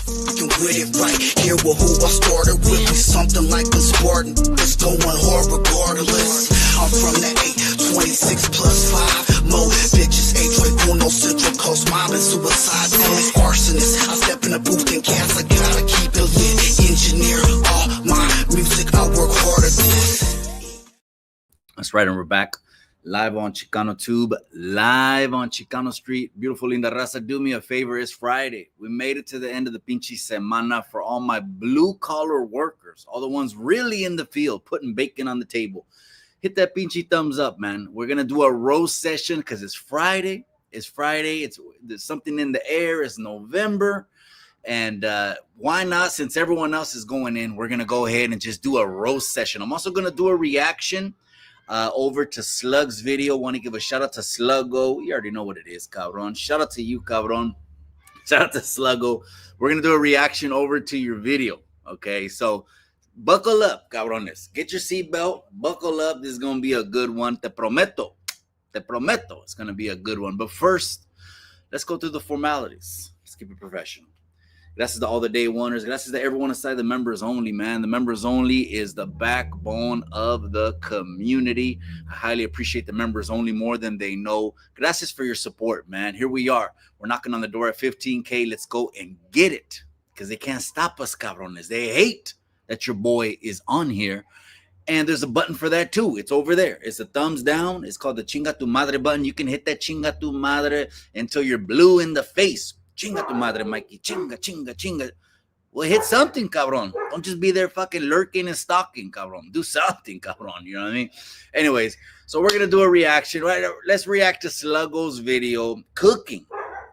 fucking with it right here with who I started with. Me something like a Spartan. It's going hard regardless. I'm from the 826 plus 5. Mo bitches, Uno, Central Coast mob and suicide. Always arsonist. I step in the booth and cats. I gotta keep it lit. Engineer all my music. I work hard at this. That's right, and we're back live on Chicano Tube, live on Chicano Street. Beautiful linda raza, do me a favor. It's Friday. We made it to the end of the pinche semana. For all my blue-collar workers, all the ones really in the field, putting bacon on the table, hit that pinche thumbs up, man. We're going to do a roast session because it's Friday. It's Friday. There's something in the air. It's November. And why not? Since everyone else is going in, we're going to go ahead and just do a roast session. I'm also going to do a reaction over to Slug's video. Want to give a shout out to Sluggo. You already know what it is, cabron. Shout out to you, cabron. Shout out to Sluggo. We're going to do a reaction over to your video. Okay, so buckle up, cabrones. Get your seatbelt. Buckle up. This is going to be a good one. Te prometo. Te prometo. It's going to be a good one. But first, let's go through the formalities. Let's keep it professional. Gracias to all the day oneers. Gracias to everyone inside the members only, man. The members only is the backbone of the community. I highly appreciate the members only more than they know. Gracias for your support, man. Here we are. We're knocking on the door at 15K. Let's go and get it, because they can't stop us, cabrones. They hate that your boy is on here. And there's a button for that too. It's over there. It's a thumbs down. It's called the Chinga Tu Madre button. You can hit that Chinga Tu Madre until you're blue in the face. Chinga tu madre, Mikey. Chinga, chinga, chinga. Well, hit something, cabron. Don't just be there fucking lurking and stalking, cabron. Do something, cabron. You know what I mean? Anyways, so we're going to do a reaction, right? Let's react to Sluggo's video, cooking.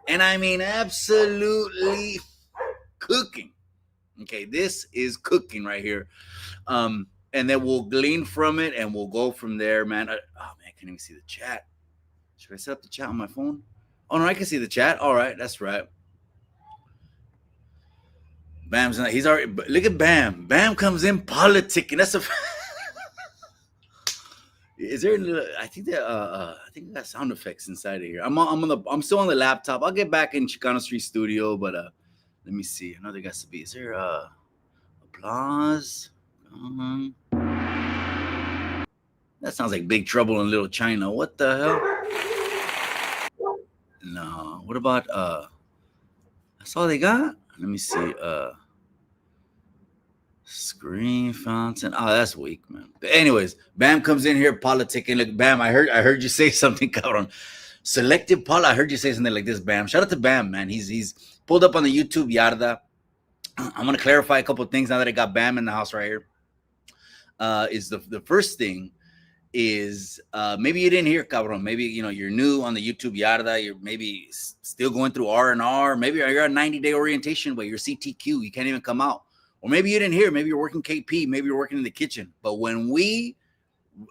And I mean absolutely cooking. Okay, this is cooking right here. And then we'll glean from it and we'll go from there, man. Oh, man, I can't even see the chat. Should I set up the chat on my phone? Oh, no, I can see the chat. All right, that's right. Bam's not, he's already, look at Bam. Bam comes in politicking. That's a, is there, I think that sound effects inside of here. I'm still on the laptop. I'll get back in Chicano Street Studio, but let me see. I know there got to be, is there applause? That sounds like Big Trouble in Little China. What the hell? No, what about that's all they got? Let me see. Screen fountain. Oh, that's weak, man. But anyways, Bam comes in here politicking. Look, Bam, I heard you say something, cabrón. Selective Paul, I heard you say something like this, Bam. Shout out to Bam, man. He's pulled up on the YouTube yarda. I'm gonna clarify a couple of things now that I got Bam in the house right here. Is the first thing is maybe you didn't hear, cabron. Maybe you're new on the YouTube yarda. You're maybe still going through R&R. Maybe you're on 90-day orientation, but you're CTQ. You can't even come out. Or maybe you didn't hear. Maybe you're working KP. Maybe you're working in the kitchen. But when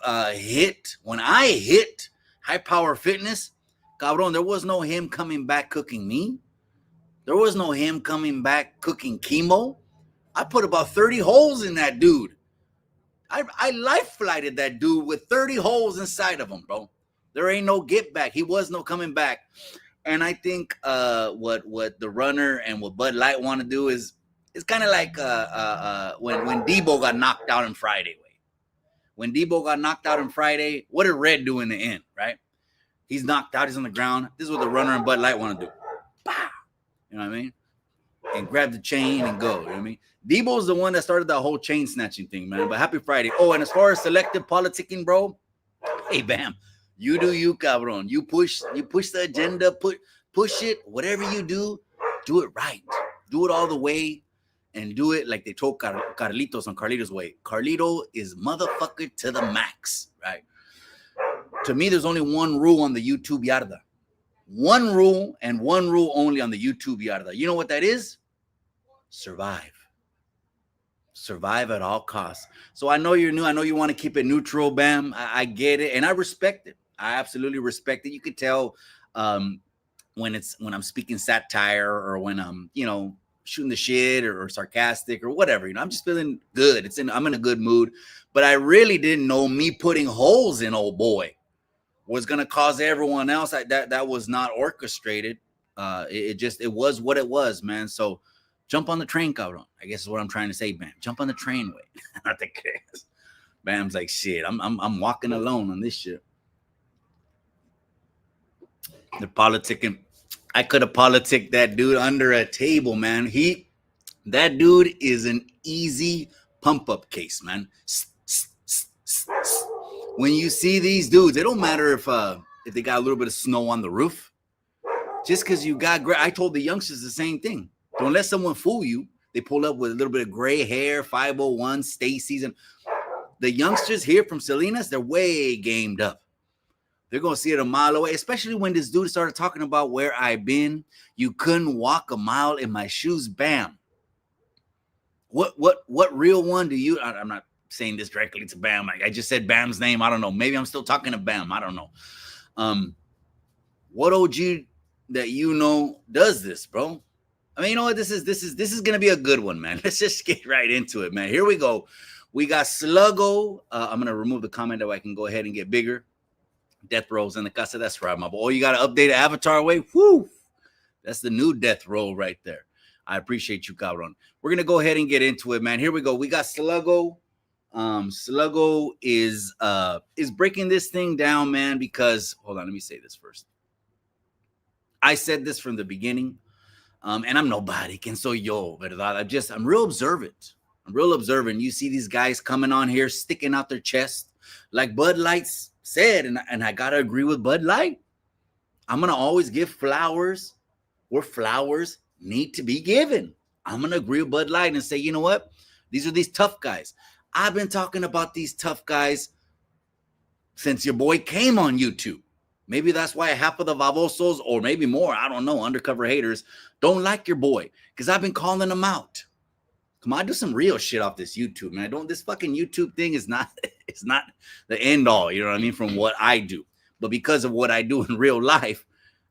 I hit High Power Fitness, cabron, there was no him coming back cooking me. There was no him coming back cooking chemo. I put about 30 holes in that dude. I life flighted that dude with 30 holes inside of him, bro. There ain't no get back. He was no coming back. And I think what the runner and what Bud Light want to do is it's kind of like when Debo got knocked out on Friday. When Debo got knocked out on Friday, what did Red do in the end, right? He's knocked out. He's on the ground. This is what the runner and Bud Light want to do. Bah! You know what I mean? And grab the chain and go. You know what I mean? Debo's the one that started that whole chain snatching thing, man. But happy Friday. Oh, and as far as selective politicking, bro, hey, Bam, you do you, cabron. You push the agenda, push it. Whatever you do it right. Do it all the way, and do it like they told Carlitos on Carlitos' way. Carlito is motherfucker to the max, right? To me, there's only one rule on the YouTube yarda. One rule and one rule only on the YouTube yarda. You know what that is? Survive. Survive at all costs. So I know you're new. I know you want to keep it neutral, Bam. I get it. And I respect it. I absolutely respect it. You could tell when I'm speaking satire or when I'm, shooting the shit or sarcastic or whatever. I'm just feeling good. I'm in a good mood. But I really didn't know me putting holes in old boy was going to cause everyone else. That was not orchestrated. It was what it was, man. So Jump on the train, cabrón. I guess is what I'm trying to say, Bam. Jump on the train, way. Not the case. Bam's like, shit, I'm walking alone on this shit. The politicking. I could have politicked that dude under a table, man. That dude is an easy pump up case, man. When you see these dudes, it don't matter if they got a little bit of snow on the roof. Just because you got gray, I told the youngsters the same thing. Don't let someone fool you. They pull up with a little bit of gray hair, 501, Stacy's, and the youngsters here from Salinas, they're way gamed up. They're going to see it a mile away, especially when this dude started talking about where I've been. You couldn't walk a mile in my shoes. Bam. What real one do you, I'm not saying this directly to Bam. I just said Bam's name. I don't know. Maybe I'm still talking to Bam. I don't know. What OG that you know does this, bro? I mean, you know what? This is going to be a good one, man. Let's just get right into it, man. Here we go. We got Sluggo. I'm going to remove the comment that I can go ahead and get bigger. Death Row's in the casa. That's right, my boy. You got to update the avatar way. Whoo! That's the new Death Row right there. I appreciate you, cabron. We're going to go ahead and get into it, man. Here we go. We got Sluggo. Sluggo is breaking this thing down, man, because, hold on, let me say this first. I said this from the beginning, and I'm nobody. Quien soy yo, verdad? I'm real observant. I'm real observant. You see these guys coming on here, sticking out their chest, like Bud Light's said, and I gotta agree with Bud Light. I'm gonna always give flowers where flowers need to be given. I'm gonna agree with Bud Light and say, you know what? These are these tough guys. I've been talking about these tough guys since your boy came on YouTube. Maybe that's why half of the babosos, or maybe more, I don't know, undercover haters, don't like your boy, because I've been calling them out. Come on, I do some real shit off this YouTube, man. This fucking YouTube thing is not, it's not the end all, you know what I mean, from what I do. But because of what I do in real life,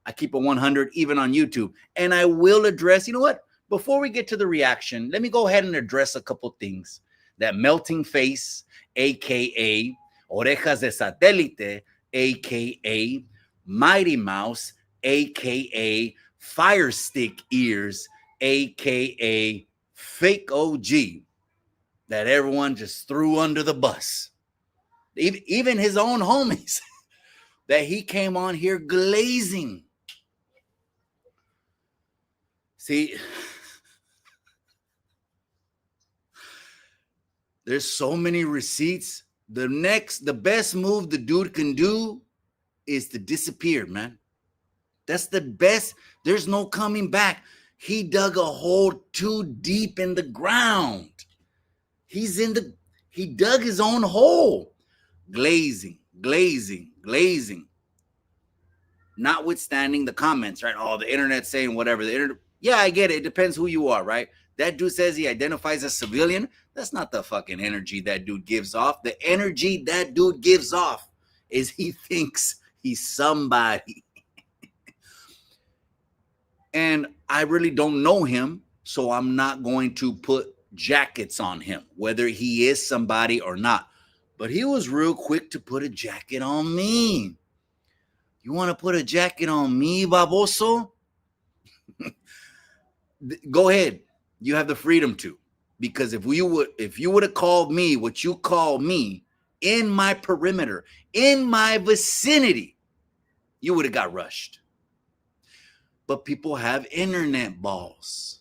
I keep a 100 even on YouTube. And I will address, you know what? Before we get to the reaction, let me go ahead and address a couple things that Melting Face, a.k.a. Orejas de Satélite, a.k.a. Mighty Mouse, a.k.a. Fire Stick Ears, a.k.a. Fake OG, that everyone just threw under the bus. Even his own homies that he came on here glazing. See, there's so many receipts. The best move the dude can do is to disappear, man. That's the best. There's no coming back. He dug a hole too deep in the ground. He dug his own hole. Glazing. Notwithstanding the comments, right? Oh, the internet saying whatever. Yeah, I get it. It depends who you are, right? That dude says he identifies as civilian. That's not the fucking energy that dude gives off. The energy that dude gives off is he thinks he's somebody. And I really don't know him, so I'm not going to put jackets on him, whether he is somebody or not. But he was real quick to put a jacket on me. You want to put a jacket on me, baboso? Go ahead. You have the freedom to. Because if you would have called me what you call me in my perimeter, in my vicinity, you would have got rushed. But people have internet balls.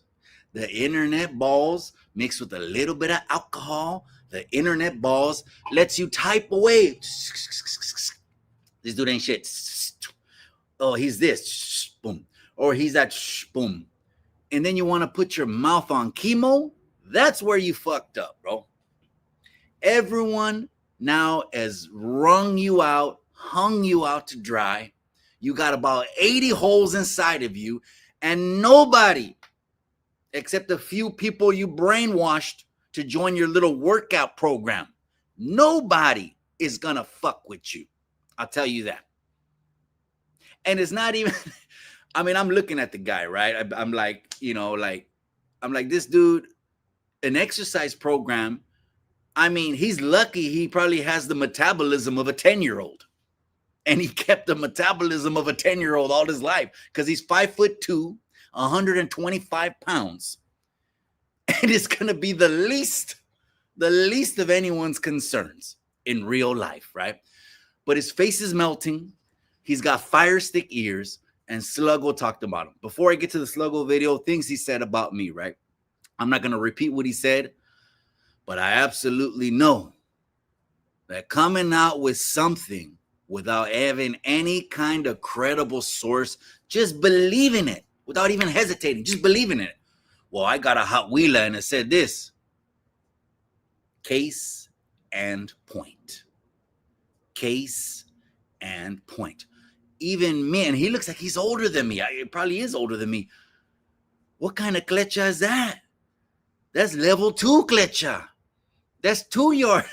The internet balls mixed with a little bit of alcohol. The internet balls lets you type away. This dude ain't shit. Oh, he's this. Boom. Or he's that. Boom. And then you want to put your mouth on chemo. That's where you fucked up, bro. Everyone now has wrung you out, hung you out to dry. You got about 80 holes inside of you, and nobody, except a few people you brainwashed to join your little workout program, nobody is going to fuck with you. I'll tell you that. And it's not even, I mean, I'm looking at the guy, right? I'm like, I'm like, this dude, an exercise program. I mean, he's lucky he probably has the metabolism of a 10-year-old. And he kept the metabolism of a 10-year-old all his life because he's 5'2", 125 pounds. and it's gonna be the least of anyone's concerns in real life, right? But his face is melting. He's got fire stick ears, and Sluggo talked about him. Before I get to the Sluggo video, things he said about me, right? I'm not gonna repeat what he said, but I absolutely know that coming out with something without having any kind of credible source, just believing it without even hesitating, just believing it. Well, I got a hot wheeler and it said this. Case and point. Case and point. Even me, and he looks like he's older than me. He probably is older than me. What kind of Cletcha is that? That's level 2 Cletcha. That's 2 yard.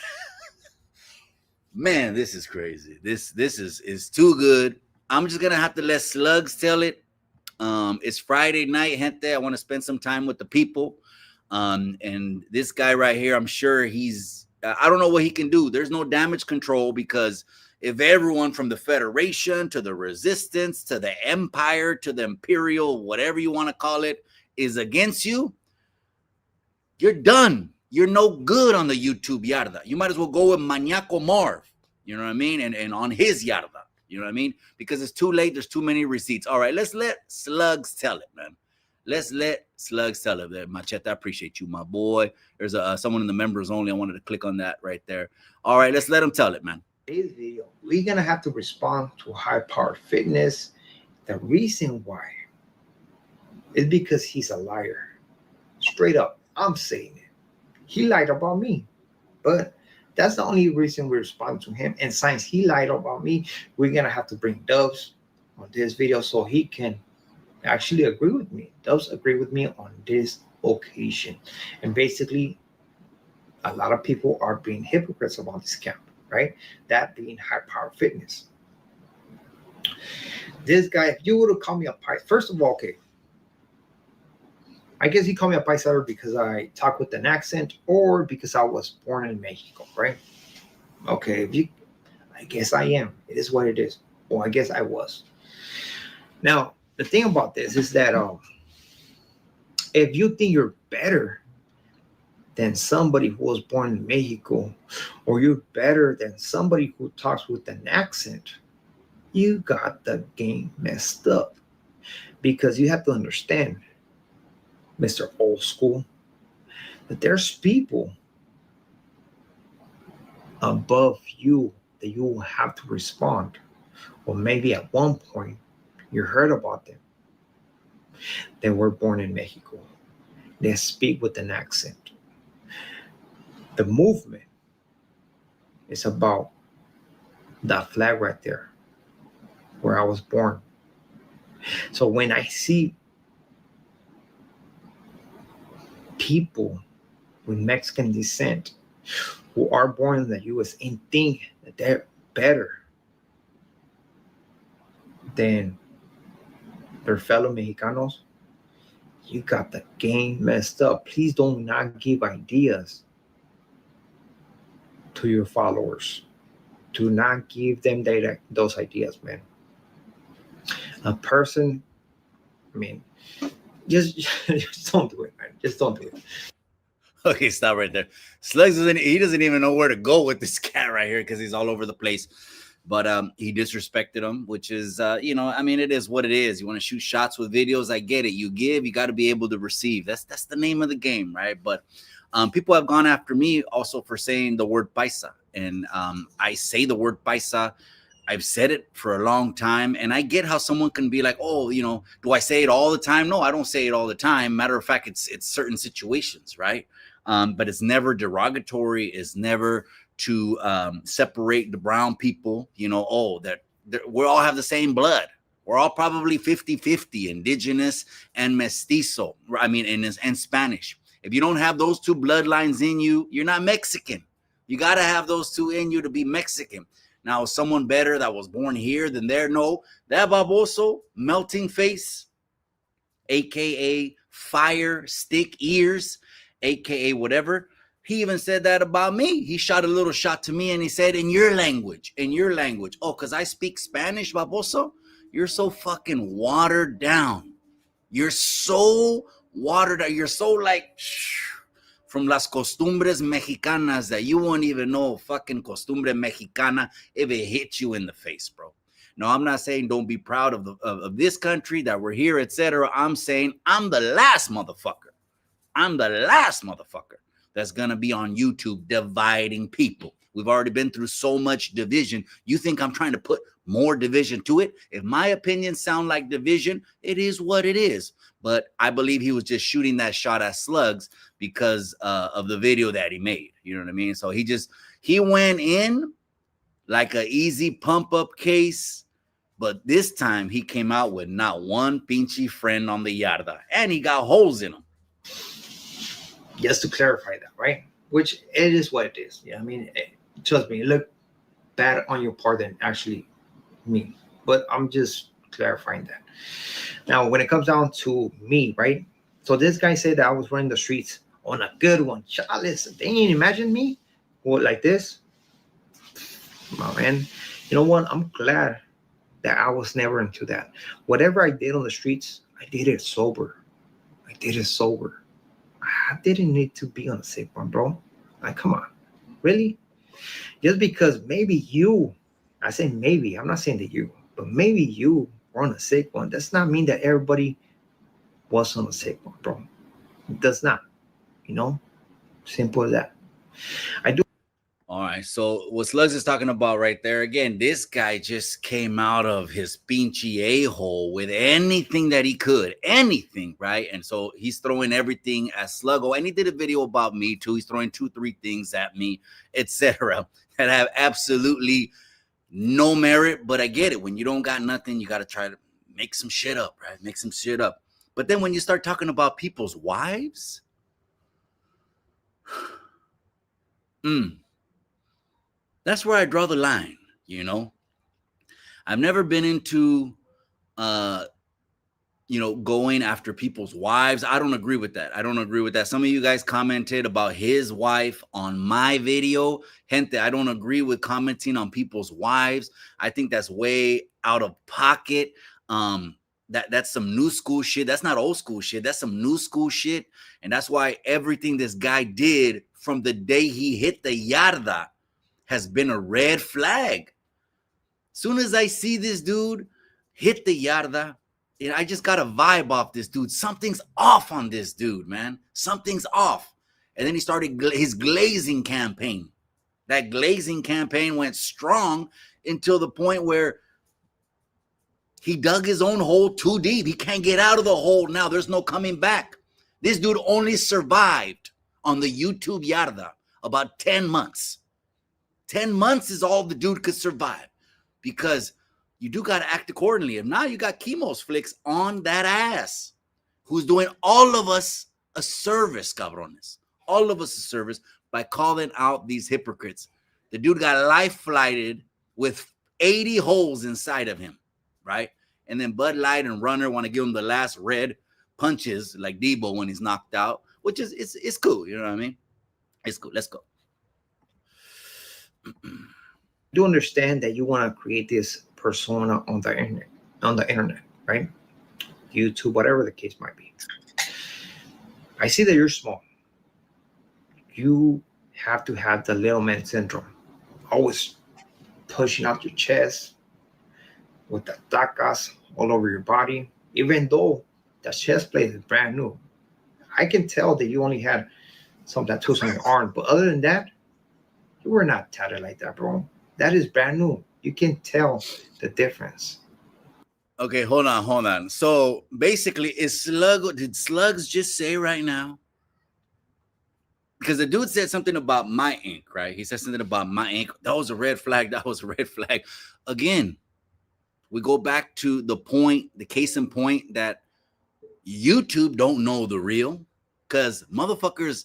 Man, this is crazy. This is too good. I'm just gonna have to let Slugs tell it. It's Friday night, gente. I want to spend some time with the people. And this guy right here, I'm sure he's, I don't know what he can do. There's no damage control, because if everyone from the Federation to the Resistance to the Empire to the Imperial, whatever you want to call it, is against you, you're done. You're no good on the YouTube yarda. You might as well go with Maniaco Marv, you know what I mean? And on his yarda, you know what I mean? Because it's too late. There's too many receipts. All right, let's let Slugs tell it, man. Let's let Slugs tell it. Machete, I appreciate you, my boy. There's someone in the members only. I wanted to click on that right there. All right, let's let him tell it, man. Today's video, we're going to have to respond to High Powered Fitness. The reason why is because he's a liar. Straight up, I'm saying it. He lied about me, but that's the only reason we respond to him. And since he lied about me, we're gonna have to bring Dubs on this video so he can actually agree with me. Dubs agree with me on this occasion. And basically, a lot of people are being hypocrites about this camp, right? That being High Power Fitness. This guy, if you would have called me a pipe, first of all, okay, I guess he called me a paisano because I talk with an accent, or because I was born in Mexico, right? Okay, I guess I am. It is what it is. Well, I guess I was. Now, the thing about this is that if you think you're better than somebody who was born in Mexico, or you're better than somebody who talks with an accent, you got the game messed up. Because you have to understand, Mr. Old School, that there's people above you that you will have to respond. Or maybe at one point you heard about them. They were born in Mexico. They speak with an accent. The movement is about that flag right there, where I was born. So when I see people with Mexican descent who are born in the U.S. and think that they're better than their fellow Mexicanos, you got the game messed up. Please do not give ideas to your followers. Do not give them those ideas, man. A person, I mean, just don't do it, man. Just don't do it. Okay, stop right there. Slugs doesn't even know where to go with this cat right here, because he's all over the place. But he disrespected him, which is, I mean, it is what it is. You want to shoot shots with videos, I get it. You give, you got to be able to receive. That's the name of the game, right? But people have gone after me also for saying the word paisa. And I say the word paisa. I've said it for a long time, and I get how someone can be like, oh, do I say it all the time? No, I don't say it all the time. Matter of fact, it's certain situations, right? But it's never derogatory. It's never to separate the brown people, that we all have the same blood. We're all probably 50-50, indigenous and mestizo. I mean, and Spanish. If you don't have those two bloodlines in you, you're not Mexican. You got to have those two in you to be Mexican. Now, someone better that was born here than there? No. That baboso, melting face, a.k.a. fire stick ears, a.k.a. whatever, he even said that about me. He shot a little shot to me, and he said, in your language. Oh, because I speak Spanish, baboso? You're so fucking watered down. You're so watered down. You're so like, from las costumbres mexicanas that you won't even know fucking costumbre mexicana if it hits you in the face, bro. No, I'm not saying don't be proud of this country, that we're here, etc. I'm saying I'm the last motherfucker. I'm the last motherfucker that's going to be on YouTube dividing people. We've already been through so much division. You think I'm trying to put more division to it? If my opinions sound like division, it is what it is. But I believe he was just shooting that shot at Slugs because of the video that he made. You know what I mean? So he went in like an easy pump up case. But this time he came out with not one pinchy friend on the yarda. And he got holes in them. Just to clarify that, right? Which it is what it is. Yeah, I mean, trust me, it looked bad on your part than actually me. But I'm just clarifying that. Now, when it comes down to me, right? So this guy said that I was running the streets on a good one. Chalice, they ain't imagine me like this. Oh, man, you know what? I'm glad that I was never into that. Whatever I did on the streets, I did it sober. I didn't need to be on a sick one, bro. Like, come on. Really? Just because maybe you, I say maybe, I'm not saying that you, but maybe you were on a sick one, does not mean that everybody was on a sick one, bro. It does not. You know? Simple as that. I do. All right, so what Slugs is talking about right there, again, this guy just came out of his pinchy a-hole with anything that he could, anything, right? And so he's throwing everything at Sluggo, and he did a video about me too. He's throwing 2-3 things at me, etc., that have absolutely no merit, but I get it. When you don't got nothing, you got to try to make some shit up, right? Make some shit up. But then when you start talking about people's wives, that's where I draw the line, you know. I've never been into, going after people's wives. I don't agree with that. Some of you guys commented about his wife on my video. Gente, I don't agree with commenting on people's wives. I think that's way out of pocket. That's some new school shit. That's not old school shit. That's some new school shit. And that's why everything this guy did from the day he hit the yarda has been a red flag. Soon as I see this dude hit the yarda, and I just got a vibe off this dude. Something's off on this dude, man. Something's off. And then he started his glazing campaign. That glazing campaign went strong until the point where he dug his own hole too deep. He can't get out of the hole now. There's no coming back. This dude only survived on the YouTube yarda about 10 months. 10 months is all the dude could survive, because you do got to act accordingly. If not, you got Chemo's flicks on that ass, who's doing all of us a service, cabrones. All of us a service by calling out these hypocrites. The dude got life flighted with 80 holes inside of him, right? And then Bud Light and Runner want to give him the last red punches like Debo when he's knocked out, which is it's cool. You know what I mean? It's cool. Let's go. Do understand that you want to create this persona on the internet, right? YouTube, whatever the case might be. I see that you're small. You have to have the little man syndrome, always pushing out your chest with the tacas all over your body, even though the chest plate is brand new. I can tell that you only had some tattoos on your arm, but other than that, you were not tatted like that, bro. That is brand new. You can tell the difference. Okay, hold on. So basically, did Slugs just say right now? Because the dude said something about my ink, right? He said something about my ink. That was a red flag. Again, we go back to the case in point that YouTube don't know the real, because motherfuckers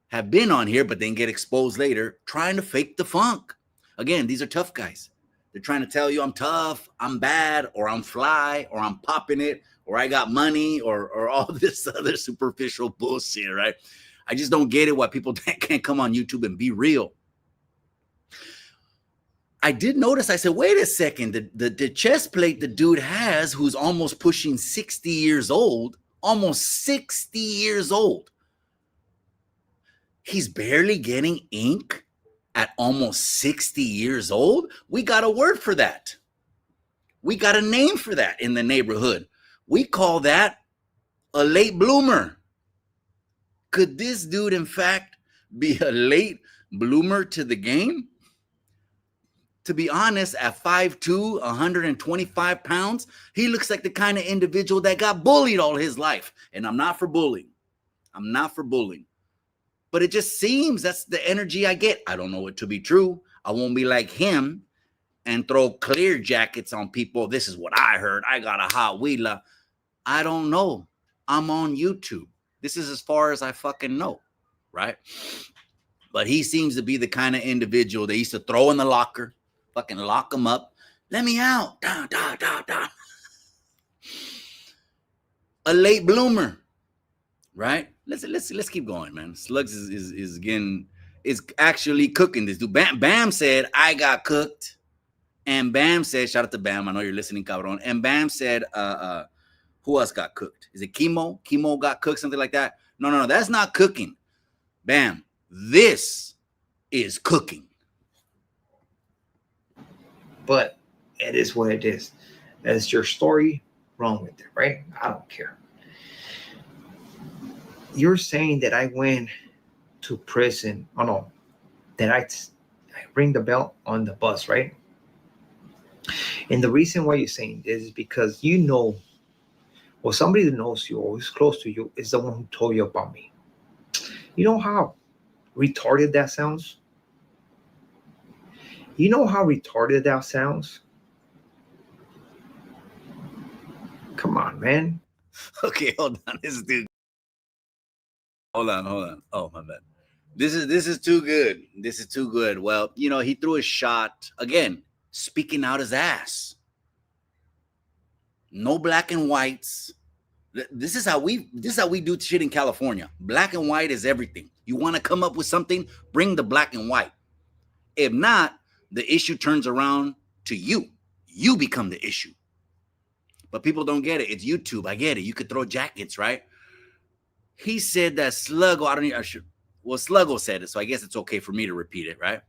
have been on here, but then get exposed later trying to fake the funk. Again, these are tough guys. They're trying to tell you I'm tough, I'm bad, or I'm fly, or I'm popping it, or I got money, or all this other superficial bullshit, right? I just don't get it why people can't come on YouTube and be real. I did notice, I said, wait a second, the chest plate the dude has, who's almost pushing 60 years old, He's barely getting ink at almost 60 years old. We got a word for that. We got a name for that in the neighborhood. We call that a late bloomer. Could this dude, in fact, be a late bloomer to the game? To be honest, at 5'2", 125 pounds, he looks like the kind of individual that got bullied all his life. And I'm not for bullying. I'm not for bullying. But it just seems that's the energy I get. I don't know it to be true. I won't be like him and throw clear jackets on people. This is what I heard. I got a hot wheeler. I don't know. I'm on YouTube. This is as far as I fucking know, right? But he seems to be the kind of individual they used to throw in the locker, fucking lock him up. Let me out. Da, da, da, da. A late bloomer, right? Let's keep going, man. Slugs is actually cooking this dude. Bam said, I got cooked. And Bam said, shout out to Bam. I know you're listening, cabron. And Bam said, who else got cooked? Is it Chemo? Chemo got cooked, something like that? No, that's not cooking. Bam, this is cooking. But it is what it is. That's your story. Wrong with it, right? I don't care. You're saying that I went to prison. Oh no, that I ring the bell on the bus, right? And the reason why you're saying this is because you know, or somebody that knows you or is close to you is the one who told you about me. You know how retarded that sounds? You know how retarded that sounds? Come on, man. Okay, hold on. This dude. Hold on. Oh, my bad. This is too good. This is too good. Well, you know, he threw a shot again, speaking out his ass. No black and whites. This is how we do shit in California. Black and white is everything. You want to come up with something, bring the black and white. If not, the issue turns around to you. You become the issue. But people don't get it. It's YouTube. I get it. You could throw jackets, right? He said that Sluggo, Sluggo said it, so I guess it's okay for me to repeat it, right?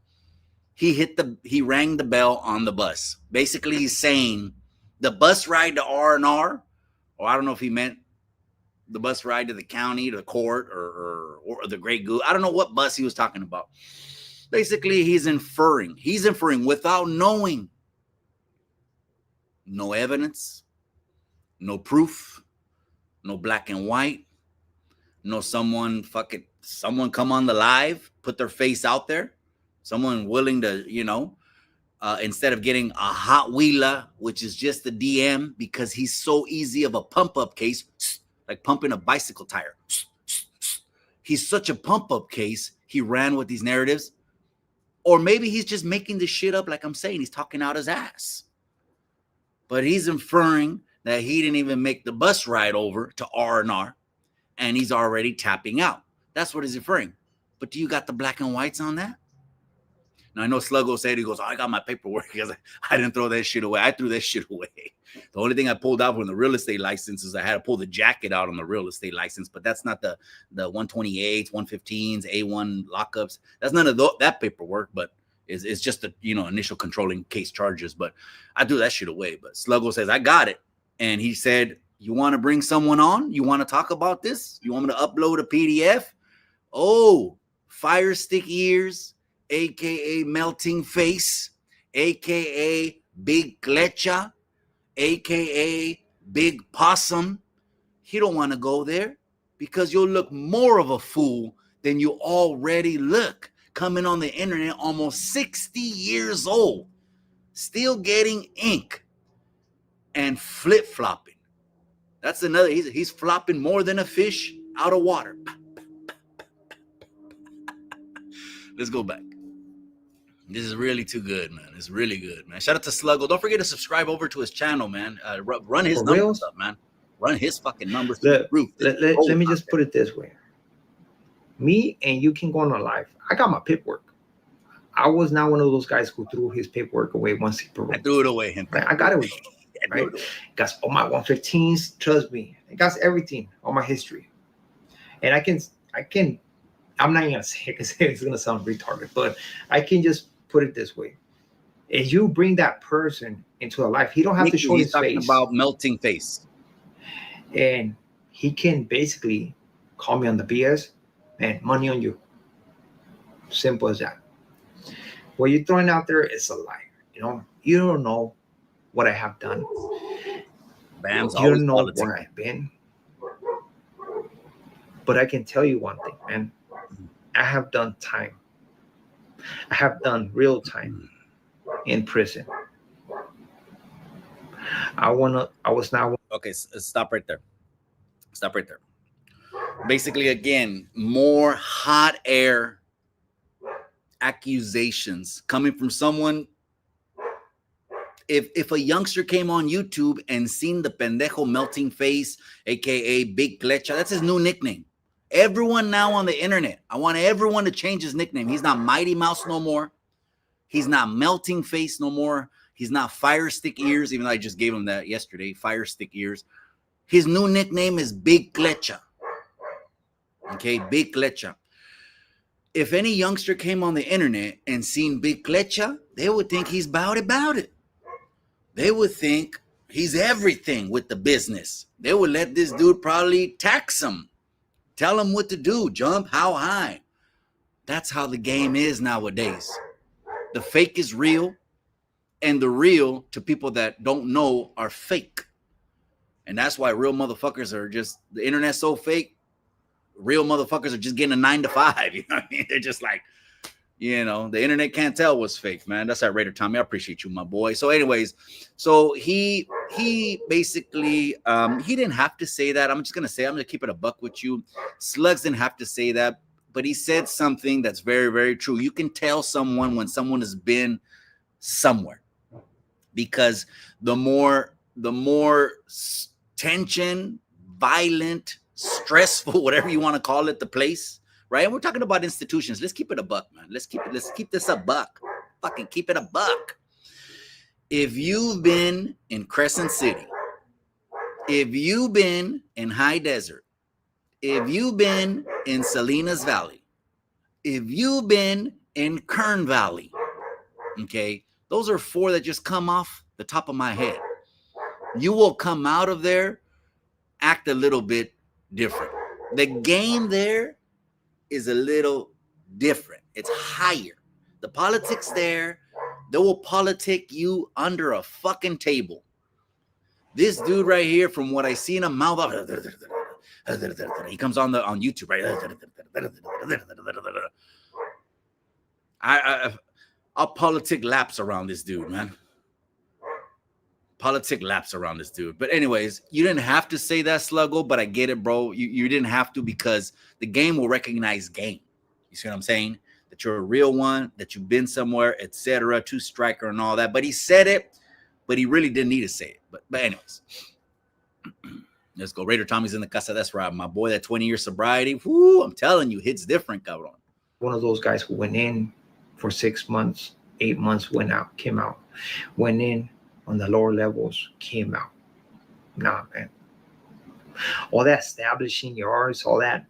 He rang the bell on the bus. Basically, he's saying the bus ride to R&R, or I don't know if he meant the bus ride to the county, to the court, or the Great Goose. I don't know what bus he was talking about. Basically, he's inferring without knowing. No evidence, no proof, no black and white, no someone come on the live, put their face out there, someone willing to, instead of getting a hot wheeler, which is just a DM, because he's so easy of a pump-up case, like pumping a bicycle tire. He's such a pump-up case, he ran with these narratives. Or maybe he's just making this shit up, like I'm saying. He's talking out his ass. But he's inferring that he didn't even make the bus ride over to R&R, and he's already tapping out. That's what he's inferring. But do you got the black and whites on that? Now, I know Sluggo said, he goes, I got my paperwork because I didn't throw that shit away. I threw that shit away. The only thing I pulled out from the real estate license is I had to pull the jacket out on the real estate license, but that's not the 128s, 115s, A1 lockups. That's none of that paperwork, but it's just the, initial controlling case charges. But I threw that shit away. But Sluggo says, I got it. And he said, you want to bring someone on? You want to talk about this? You want me to upload a PDF? Oh, Fire Stick Ears, a.k.a. Melting Face, a.k.a. Big Cletcha, a.k.a. Big Possum. He don't want to go there because you'll look more of a fool than you already look. Coming on the internet almost 60 years old, still getting ink and flip-flopping. That's another, he's flopping more than a fish out of water. Let's go back. This is really too good, man. It's really good, man. Shout out to Sluggo. Don't forget to subscribe over to his channel, man. Run his numbers up, man. Run his fucking numbers through the roof. Let me just put it this way. Me and you can go on a live. I got my paperwork. I was not one of those guys who threw his paperwork away once he broke. I threw it away. Right? I got it away. Right? Got all my 115s. Trust me. I got everything, all my history. And I can I'm not gonna say it because it's gonna sound retarded, but I can just put it this way: if you bring that person into a life, he don't have to Nikki, show he's his talking face, about melting face. and he can basically call me on the BS and money on you. Simple as that. What you're throwing out there is a lie. You don't know what I have done. Bam's You always don't know where politicking. I've been. But I can tell you one thing, man. I have done time. I have done real time in prison. I was not. Okay, stop right there. Stop right there. Basically, again, more hot air accusations coming from someone. If a youngster came on YouTube and seen the pendejo melting face, aka Big Cletcha, that's his new nickname. Everyone now on the internet, I want everyone to change his nickname. He's not Mighty Mouse no more. He's not Melting Face no more. He's not Fire Stick Ears, even though I just gave him that yesterday, Fire Stick Ears. His new nickname is Big Cletcha. Okay, Big Cletcha. If any youngster came on the internet and seen Big Cletcha, they would think he's about it. They would think he's everything with the business. They would let this dude probably tax him, tell him what to do, jump how high. That's how the game is nowadays. The fake is real, and the real, to people that don't know, are fake. And that's why real motherfuckers are just, the internet's so fake, real motherfuckers are just getting a 9 to 5. You know what I mean? They're just like, the internet can't tell what's fake, man. That's that Raider Tommy. I appreciate you, my boy. So anyways, so he basically, he didn't have to say that. I'm going to keep it a buck with you. Slugs didn't have to say that, but he said something that's very, very true. You can tell someone when someone has been somewhere, because the more tension, violent, stressful, whatever you want to call it, the place, right? And we're talking about institutions. Let's keep it a buck, man. Let's keep this a buck. Fucking keep it a buck. If you've been in Crescent City, if you've been in High Desert, if you've been in Salinas Valley, if you've been in Kern Valley, okay, those are 4 that just come off the top of my head. You will come out of there, act a little bit different. The game there is a little different. It's higher. The politics there, they will politic you under a fucking table. This dude right here, from what I see in a mouth, he comes on YouTube, right? I'll politic laps around this dude, man. Politic laps around this dude. But anyways, you didn't have to say that, Sluggo, but I get it, bro. You didn't have to, because the game will recognize game. You see what I'm saying? That you're a real one, that you've been somewhere, etc., 2-striker and all that. But he said it, but he really didn't need to say it. But anyways, let's go. Raider Tommy's in the casa. That's right. My boy, that 20-year sobriety. Whoo, I'm telling you, hits different, cabrón. One of those guys who went in for 6 months, 8 months, came out, went in on the lower levels, came out. Nah, man. All that establishing yards, all that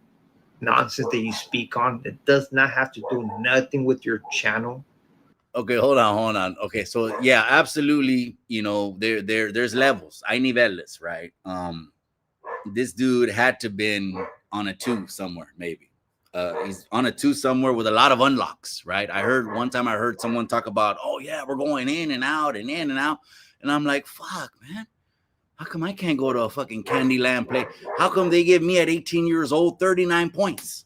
nonsense that you speak on, it does not have to do nothing with your channel. Okay, hold on. Okay, so yeah, absolutely. There's levels. Hay niveles, right? This dude had to been on a 2 somewhere, maybe. He's on a 2 somewhere with a lot of unlocks, right? One time I heard someone talk about, oh yeah, we're going in and out and in and out. And I'm like, fuck, man. How come I can't go to a fucking Candyland play? How come they give me at 18 years old 39 points?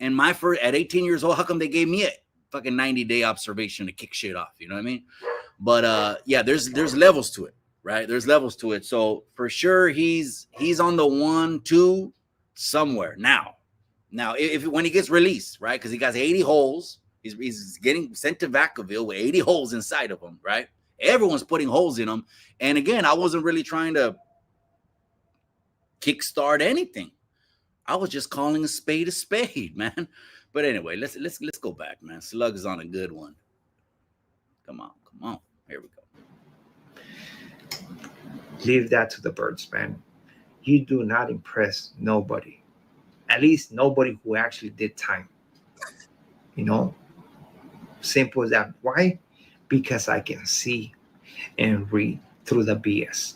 And at 18 years old, how come they gave me a fucking 90-day observation to kick shit off? You know what I mean? But yeah, there's levels to it, right? There's levels to it. So for sure, he's on the 1, 2 somewhere now. If when he gets released, right? Because he got 80 holes. He's getting sent to Vacaville with 80 holes inside of him, right? Everyone's putting holes in him. And again, I wasn't really trying to kickstart anything. I was just calling a spade, man. But anyway, let's go back, man. Slug is on a good one. Come on. Here we go. Leave that to the birds, man. You do not impress nobody. At least nobody who actually did time. You know, simple as that. Why? Because I can see and read through the BS.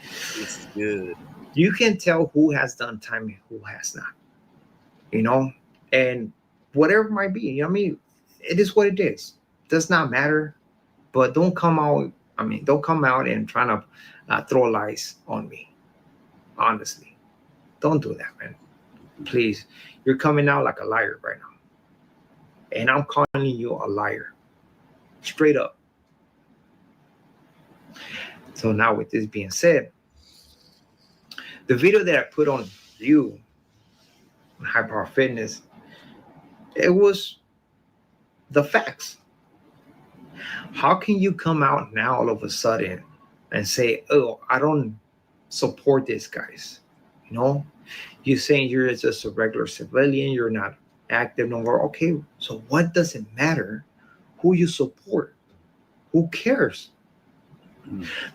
This is good. You can tell who has done time and who has not. You know, and whatever it might be. You know what I mean? It is what it is. Does not matter. But don't come out. I mean, don't come out and trying to throw lies on me. Honestly, don't do that, man. Please, you're coming out like a liar right now, and I'm calling you a liar, straight up. So now, with this being said, the video that I put on you, High Power Fitness, it was the facts. How can you come out now all of a sudden and say, "Oh, I don't support this, guys"? You know, you saying you're just a regular civilian, you're not active no more. Okay, so what does it matter who you support? Who cares?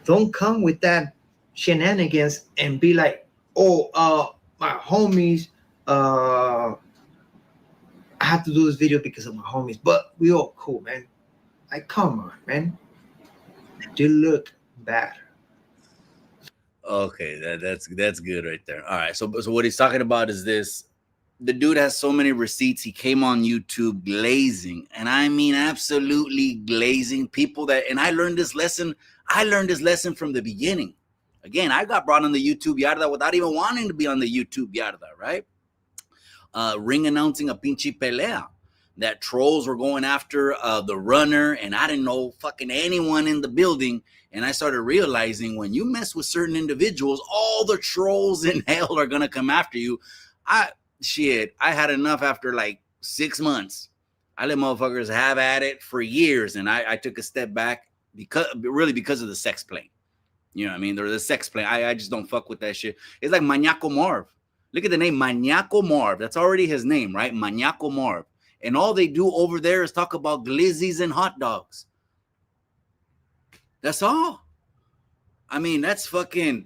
Don't come with that shenanigans and be like, "Oh, my homies, I have to do this video because of my homies, but we all cool, man." Like, come on, man. You look bad. Okay, that's good right there. All right, so what he's talking about is this: the dude has so many receipts. He came on YouTube glazing, and I mean absolutely glazing people. That, and I learned this lesson. I learned this lesson from the beginning. Again, I got brought on the YouTube yarda without even wanting to be on the YouTube yarda, right? Ring announcing a pinche pelea. That trolls were going after the runner, and I didn't know fucking anyone in the building. And I started realizing when you mess with certain individuals, all the trolls in hell are gonna come after you. I had enough after like 6 months. I let motherfuckers have at it for years, and I took a step back because of the sex plane. You know what I mean? They're the sex plane. I just don't fuck with that shit. It's like Maniaco Marv. Look at the name, Maniaco Marv. That's already his name, right? Maniaco Marv. And all they do over there is talk about glizzies and hot dogs. That's all. I mean, that's what they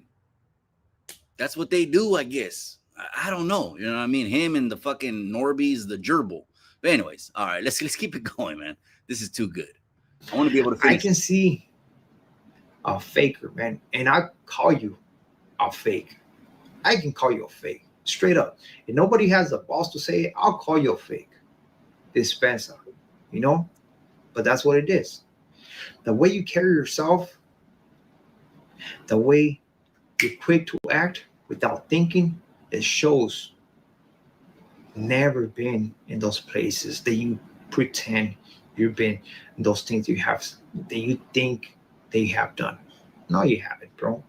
do, I guess. I don't know. You know what I mean? Him and the fucking Norbies, the gerbil. But anyways, all right, let's keep it going, man. This is too good. I want to be able to finish. I can see a faker, man, and I call you a fake. I can call you a fake, straight up. If nobody has the balls to say it, I'll call you a fake. Dispenser, you know, but that's what it is. The way you carry yourself, the way you're quick to act without thinking, it shows never been in those places that you pretend you've been, those things that you think they have done. No, you haven't, bro.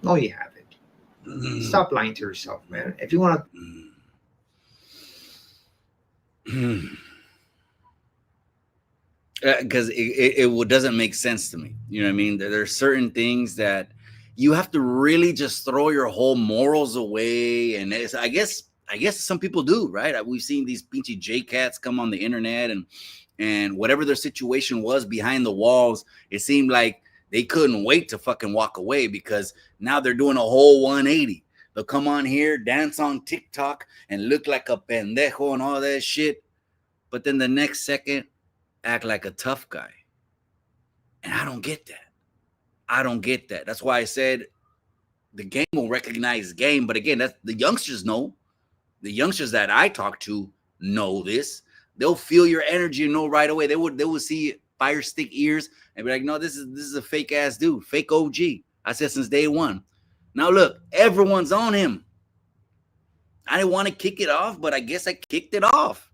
No, you haven't. Stop lying to yourself, man. If you want to because it doesn't make sense to me. You know what I mean? There's certain things that you have to really just throw your whole morals away. And I guess some people do, right? We've seen these pinchy J-cats come on the internet, and whatever their situation was behind the walls, it seemed like they couldn't wait to fucking walk away because now they're doing a whole 180. They'll come on here, dance on TikTok, and look like a pendejo and all that shit. But then the next second, act like a tough guy. And I don't get that. That's why I said the game will recognize game. But again, that's the youngsters know. The youngsters that I talk to know this. They'll feel your energy and know right away. They would see fire stick ears and be like, no, this is a fake ass dude, fake OG. I said since day one. Now look, everyone's on him. I didn't want to kick it off, but I guess I kicked it off.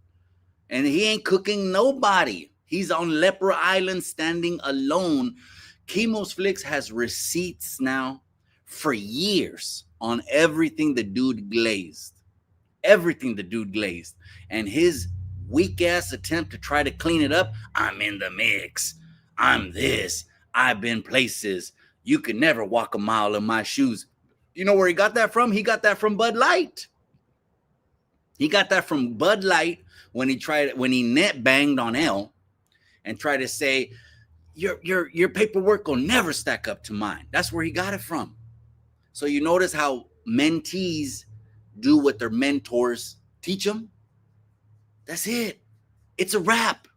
And he ain't cooking nobody. He's on Leper Island standing alone. Chemo's Flicks has receipts now for years on everything the dude glazed. Everything the dude glazed. And his weak ass attempt to try to clean it up. I'm in the mix. I'm this. I've been places. You could never walk a mile in my shoes. You know where he got that from? He got that from Bud Light. He got that from Bud Light when he net banged on L and tried to say, your paperwork will never stack up to mine. That's where he got it from. So you notice how mentees do what their mentors teach them, that's it. It's a wrap.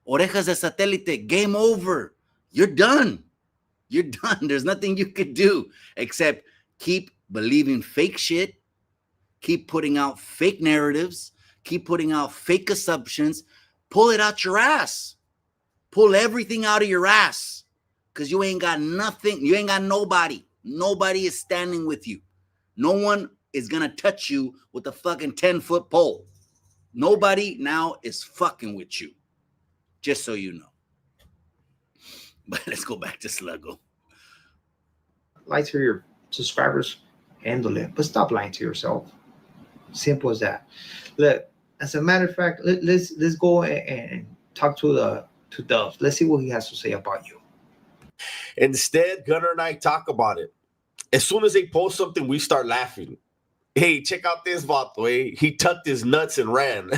Orejas de satélite, game over. You're done. You're done. There's nothing you could do except keep believing fake shit, keep putting out fake narratives, keep putting out fake assumptions. Pull it out your ass. Pull everything out of your ass, because you ain't got nothing. You ain't got nobody. Nobody is standing with you. No one is going to touch you with a fucking 10-foot pole. Nobody now is fucking with you, just so you know. But let's go back to Sluggo. Lie to your subscribers, handle it, but stop lying to yourself. Simple as that. Look, as a matter of fact, let's go and talk to Dove. Let's see what he has to say about you. Instead, Gunner and I talk about it. As soon as they post something, we start laughing. Hey, check out this vato, eh? He tucked his nuts and ran.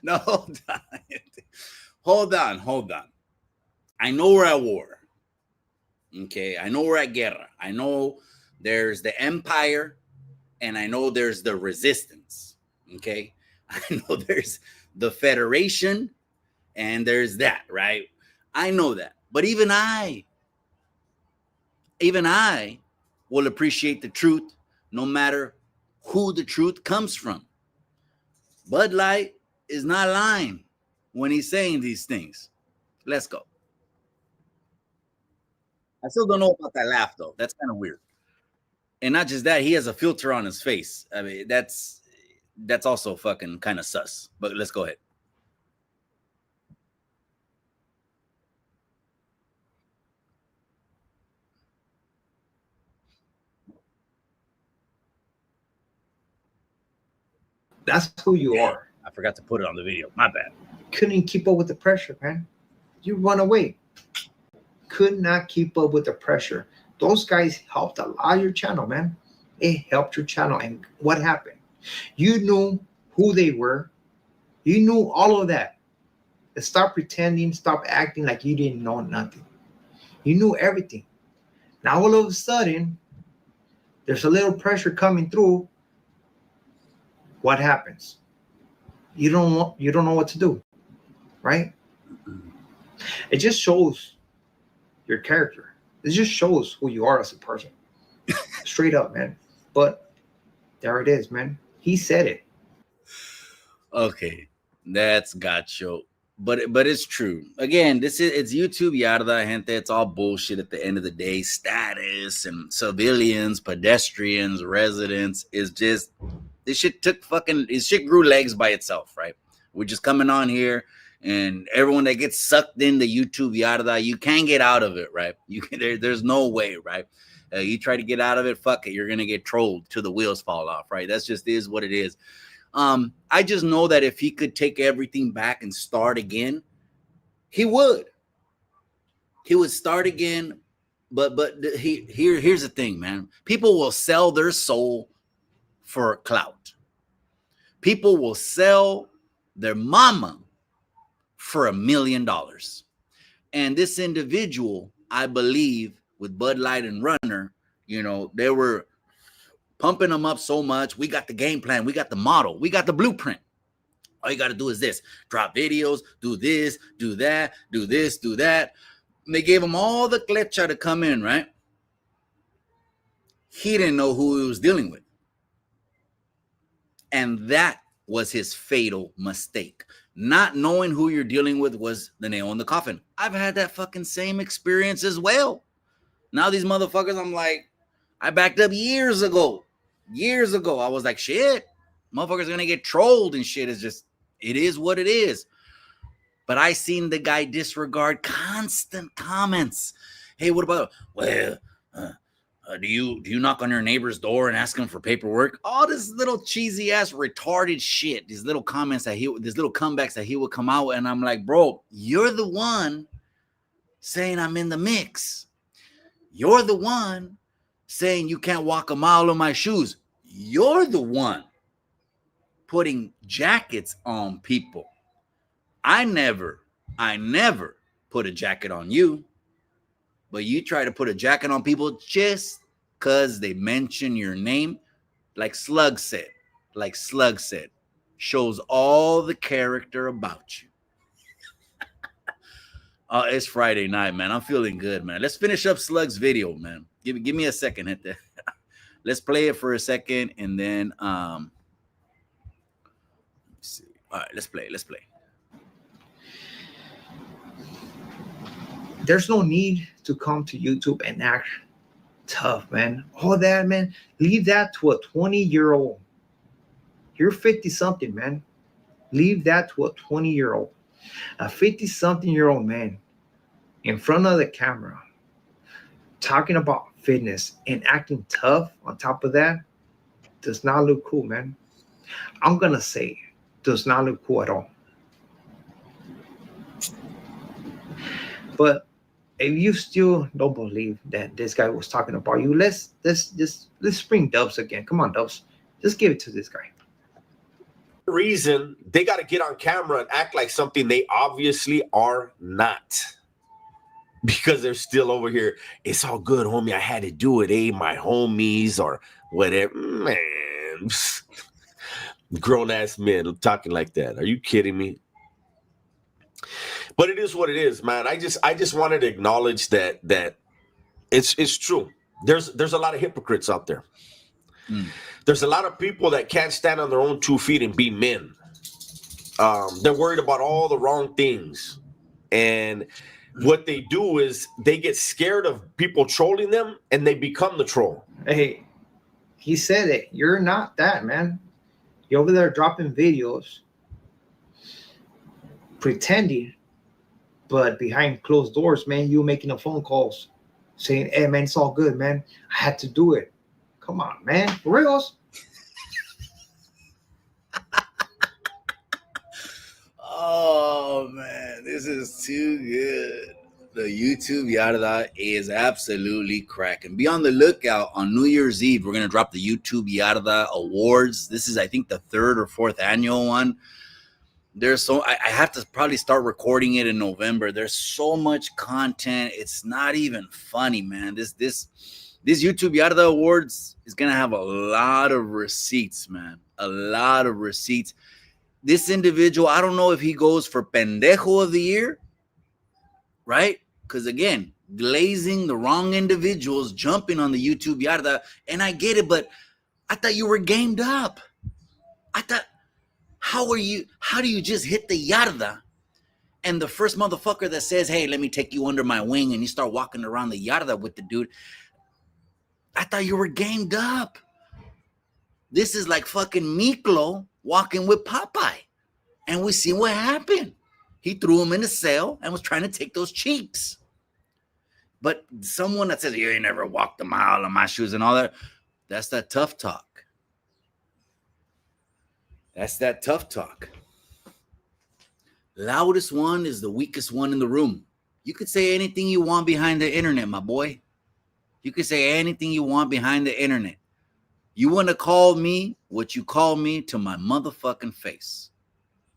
No, hold on. Hold on. I know we're at war. Okay, I know we're at guerra. I know there's the empire, and I know there's the resistance. Okay, I know there's the federation, and there's that, right? I know that. But even I will appreciate the truth, no matter who the truth comes from. Bud Light is not lying when he's saying these things. Let's go. I still don't know about that laugh, though. That's kind of weird. And not just that, he has a filter on his face. I mean, that's also fucking kind of sus. But let's go ahead. That's who you are. I forgot to put it on the video. My bad. Couldn't keep up with the pressure, man. You run away. Could not keep up with the pressure. Those guys helped a lot of your channel, man. It helped your channel. And what happened? You knew who they were. You knew all of that. And stop pretending, stop acting like you didn't know nothing. You knew everything. Now all of a sudden, there's a little pressure coming through. What happens? You don't know what to do, right? It just shows your character. It just shows who you are as a person. Straight up, man. But there it is, man. He said it. Okay, that's gotcha. But it's true. Again, it's YouTube, yarda, gente. It's all bullshit at the end of the day. Status and civilians, pedestrians, residents is just this shit grew legs by itself, right? We're just coming on here, and everyone that gets sucked into YouTube, yarda, you can't get out of it, right? There's no way, right? You try to get out of it, fuck it, you're gonna get trolled till the wheels fall off, right? That's just is what it is. I just know that if he could take everything back and start again, he would. He would start again, but here's the thing, man. People will sell their soul for clout. People will sell their mama for $1 million. And this individual, I believe, with Bud Light and Runner, they were pumping them up so much. We got the game plan. We got the model. We got the blueprint. All you got to do is this. Drop videos. Do this. Do that. Do this. Do that. And they gave him all the Cletcha to come in, right? He didn't know who he was dealing with. And that was his fatal mistake. Not knowing who you're dealing with was the nail in the coffin. I've had that fucking same experience as well. Now these motherfuckers, I'm like, I backed up years ago. I was like, shit, motherfuckers gonna get trolled and shit. It is what it is. But I seen the guy disregard constant comments. Hey, what about, do you knock on your neighbor's door and ask him for paperwork? All this little cheesy ass retarded shit. These little comments these little comebacks that he would come out with. And I'm like, bro, you're the one saying I'm in the mix. You're the one saying you can't walk a mile in my shoes. You're the one putting jackets on people. I never put a jacket on you, but you try to put a jacket on people just because they mention your name, like Slug said, shows all the character about you. Oh, it's Friday night, man. I'm feeling good, man. Let's finish up Slug's video, man. Give me a second, hit that. Let's play it for a second, and then let's see. All right, let's play. There's no need to come to YouTube and act tough, man. All that, man. Leave that to a 20-year-old. You're 50-something, man. Leave that to a 20-year-old. A 50-something-year-old man in front of the camera talking about fitness and acting tough on top of that does not look cool, man. I'm going to say does not look cool at all. But if you still don't believe that this guy was talking about you, let's bring Dubs again. Come on, Dubs. Just give it to this guy. Reason they got to get on camera and act like something they obviously are not, because they're still over here. It's all good, homie. I had to do it, my homies or whatever. Man, grown ass men talking like that. Are you kidding me? But it is what it is, man. I just wanted to acknowledge that it's true. There's a lot of hypocrites out there. There's a lot of people that can't stand on their own 2 feet and be men. They're worried about all the wrong things. And what they do is they get scared of people trolling them and they become the troll. Hey, he said it. You're not that, man. You're over there dropping videos, pretending, but behind closed doors, man, you making the phone calls saying, hey, man, it's all good, man. I had to do it. Come on, man. For reals. Oh, man. This is too good. The YouTube Yarda is absolutely cracking. Be on the lookout on New Year's Eve. We're going to drop the YouTube Yarda Awards. This is, I think, the 3rd or 4th annual one. I have to probably start recording it in November. There's so much content. It's not even funny, man. This YouTube Yarda Awards is going to have a lot of receipts, man. A lot of receipts. This individual, I don't know if he goes for Pendejo of the Year, right? Because, again, glazing the wrong individuals, jumping on the YouTube Yarda. And I get it, but I thought you were gamed up. I thought, how do you just hit the Yarda? And the first motherfucker that says, hey, let me take you under my wing, and you start walking around the Yarda with the dude, I thought you were gamed up. This is like fucking Miklo walking with Popeye. And we see what happened. He threw him in a cell and was trying to take those cheeks. But someone that says, you ain't never walked a mile in my shoes and all that, that's that tough talk. That's that tough talk. Loudest one is the weakest one in the room. You could say anything you want behind the internet, my boy. You could say anything you want behind the internet. You want to call me what you call me to my motherfucking face.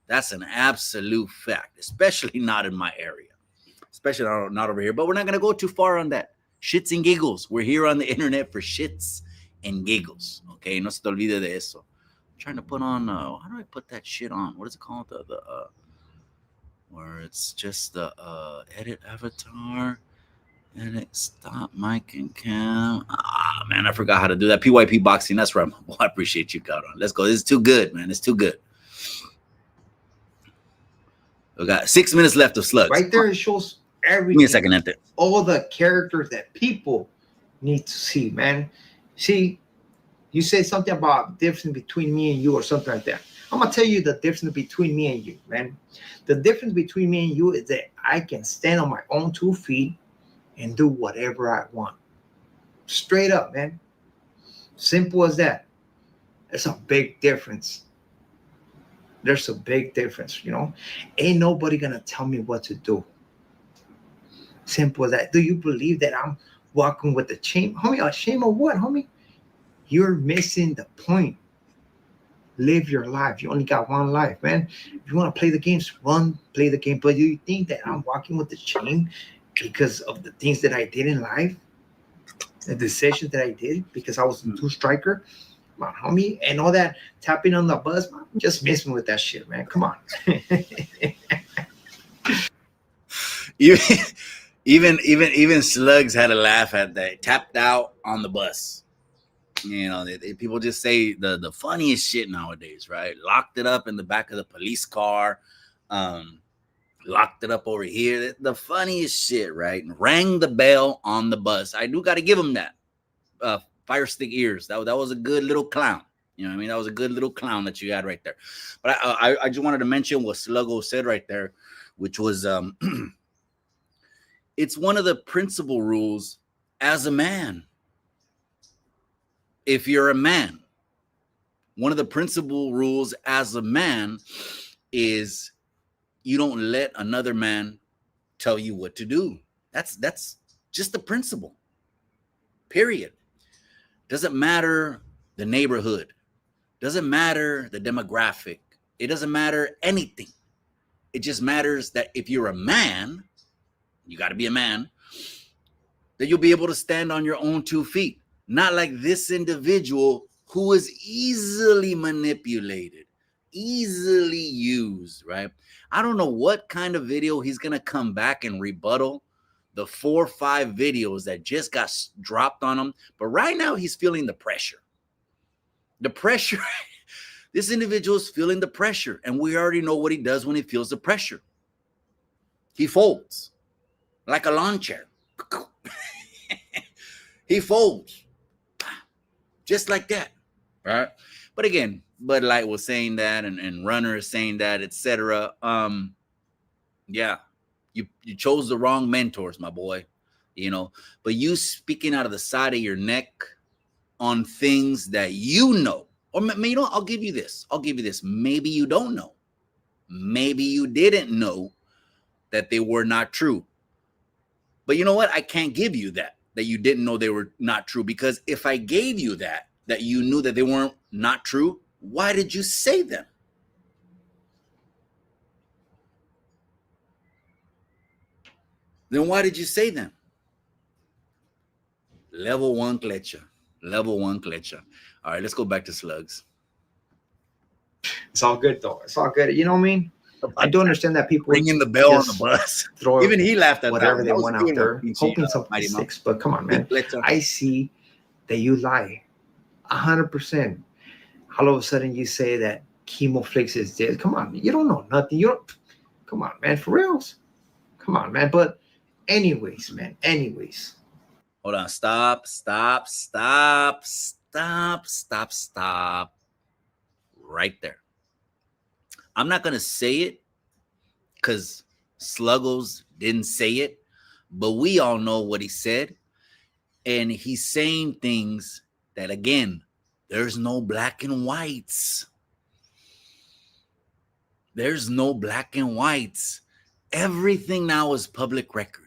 That's an absolute fact, especially not in my area, especially not over here. But we're not going to go too far on that. Shits and giggles. We're here on the internet for shits and giggles. Okay, no se te olvide de eso. I'm trying to put on, how do I put that shit on? What is it called? Where it's just the edit avatar. Edit, stop, mic and cam. Ah, man, I forgot how to do that. PYP boxing. That's right. Well, I appreciate you, Caron. Let's go. This is too good, man. It's too good. We got 6 minutes left of Slugs. Right there, it shows everything. Give me a second, Ente. All the characters that people need to see, man. See, you say something about difference between me and you or something like that. I'm going to tell you the difference between me and you, man. The difference between me and you is that I can stand on my own 2 feet and do whatever I want. Straight up, man. Simple as that. There's a big difference. There's a big difference, you know. Ain't nobody gonna tell me what to do. Simple as that. Do you believe that I'm walking with a chain? Homie, a shame of what, homie? You're missing the point. Live your life. You only got one life, man. If you want to play the games, play the game. But you think that I'm walking with the chain because of the things that I did in life, the decisions that I did because I was a two-striker, my homie, and all that tapping on the bus, man, just miss me with that shit, man. Come on. even Slugs had a laugh at that. Tapped out on the bus. You know, people just say the funniest shit nowadays, right? Locked it up in the back of the police car, locked it up over here. The funniest shit, right? And rang the bell on the bus. I do got to give him that. Fire stick ears. That was a good little clown. You know what I mean? That was a good little clown that you had right there. But I just wanted to mention what Sluggo said right there, which was it's one of the principal rules as a man. If you're a man, one of the principal rules as a man is you don't let another man tell you what to do. That's just the principle. Period. Doesn't matter the neighborhood. Doesn't matter the demographic. It doesn't matter anything. It just matters that if you're a man, you got to be a man, that you'll be able to stand on your own 2 feet. Not like this individual who is easily manipulated, easily used, right? I don't know what kind of video he's going to come back and rebuttal the 4 or 5 videos that just got dropped on him. But right now he's feeling the pressure. The pressure. This individual is feeling the pressure. And we already know what he does when he feels the pressure. He folds like a lawn chair. He folds. Just like that, right? But again, Bud Light was saying that, and Runner is saying that, etc. Yeah, you chose the wrong mentors, my boy. You know, but you speaking out of the side of your neck on things that you know, or you know, I'll give you this. Maybe you don't know. Maybe you didn't know that they were not true. But you know what? I can't give you that you didn't know they were not true, because if I gave you that you knew that they weren't not true, why did you say them? Then why did you say them? Level 1 Cletcha. Level 1 Cletcha. All right, let's go back to Slugs. It's all good, though. It's all good. You know what I mean? I do understand that people ringing the bell on the bus. Even he laughed at whatever that. they want out there, hoping something sticks. But come on, man. I see that you lie 100%. All of a sudden, you say that Chemo Flix is dead. Come on, you don't know nothing. You don't. Come on, man. For reals. Come on, man. But anyways, man. Anyways. Hold on. Stop. Right there. I'm not going to say it because Sluggos didn't say it, but we all know what he said. And he's saying things that, again, there's no black and whites. There's no black and whites. Everything now is public record.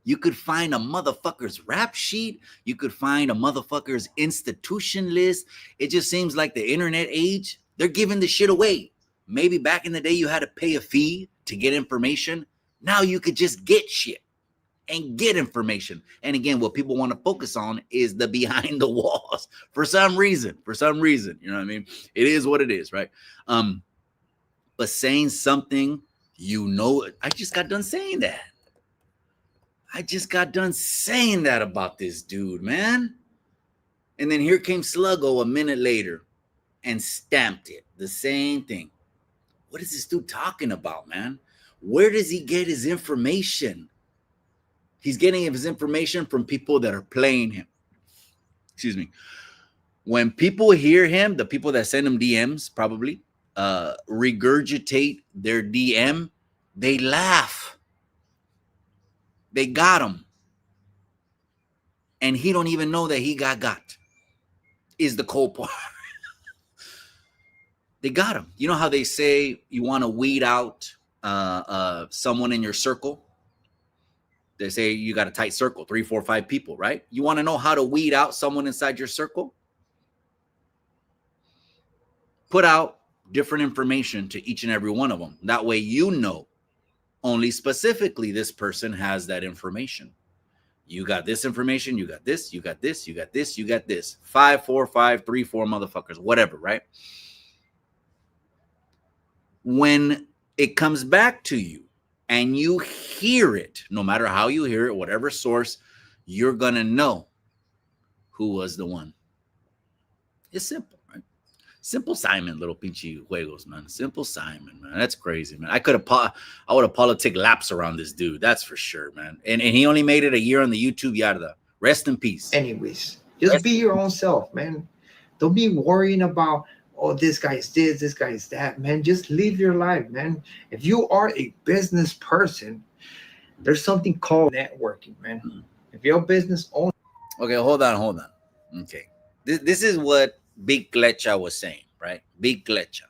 You could find a motherfucker's rap sheet. You could find a motherfucker's institution list. It just seems like the internet age, they're giving the shit away. Maybe back in the day you had to pay a fee to get information. Now you could just get shit and get information. And again, what people want to focus on is the behind the walls for some reason, you know what I mean? It is what it is, right? But saying something, you know, I just got done saying that. About this dude, man. And then here came Sluggo a minute later and stamped it. The same thing. What is this dude talking about, man? Where does he get his information? He's getting his information from people that are playing him. Excuse me. When people hear him, the people that send him DMs probably regurgitate their DM, they laugh. They got him. And he don't even know that he got. Is the cold part. They got him. You know how they say you want to weed out someone in your circle? They say you got a tight circle, 3, 4, 5 people, right? You want to know how to weed out someone inside your circle? Put out different information to each and every one of them. That way you know Only specifically this person has that information. You got this information, you got this, you got this, you got this, you got this. 5, 4, 5, 3, 4 motherfuckers, whatever, right? When it comes back to you and you hear it, no matter how you hear it, whatever source, you're going to know who was the one. It's simple, right? Simple Simon, little pinchy juegos, man. Simple Simon, man. That's crazy, man. I would have politic laps around this dude. That's for sure, man. And he only made it a year on the YouTube yarda. Rest in peace. Anyways, just be your own self, man. Don't be worrying about, oh, this guy's this guy's that, man. Just live your life, man. If you are a business person, there's something called networking, man. If you're a business owner. Okay, hold on. Okay. This is what Big Cletcha was saying, right? Big Cletcha,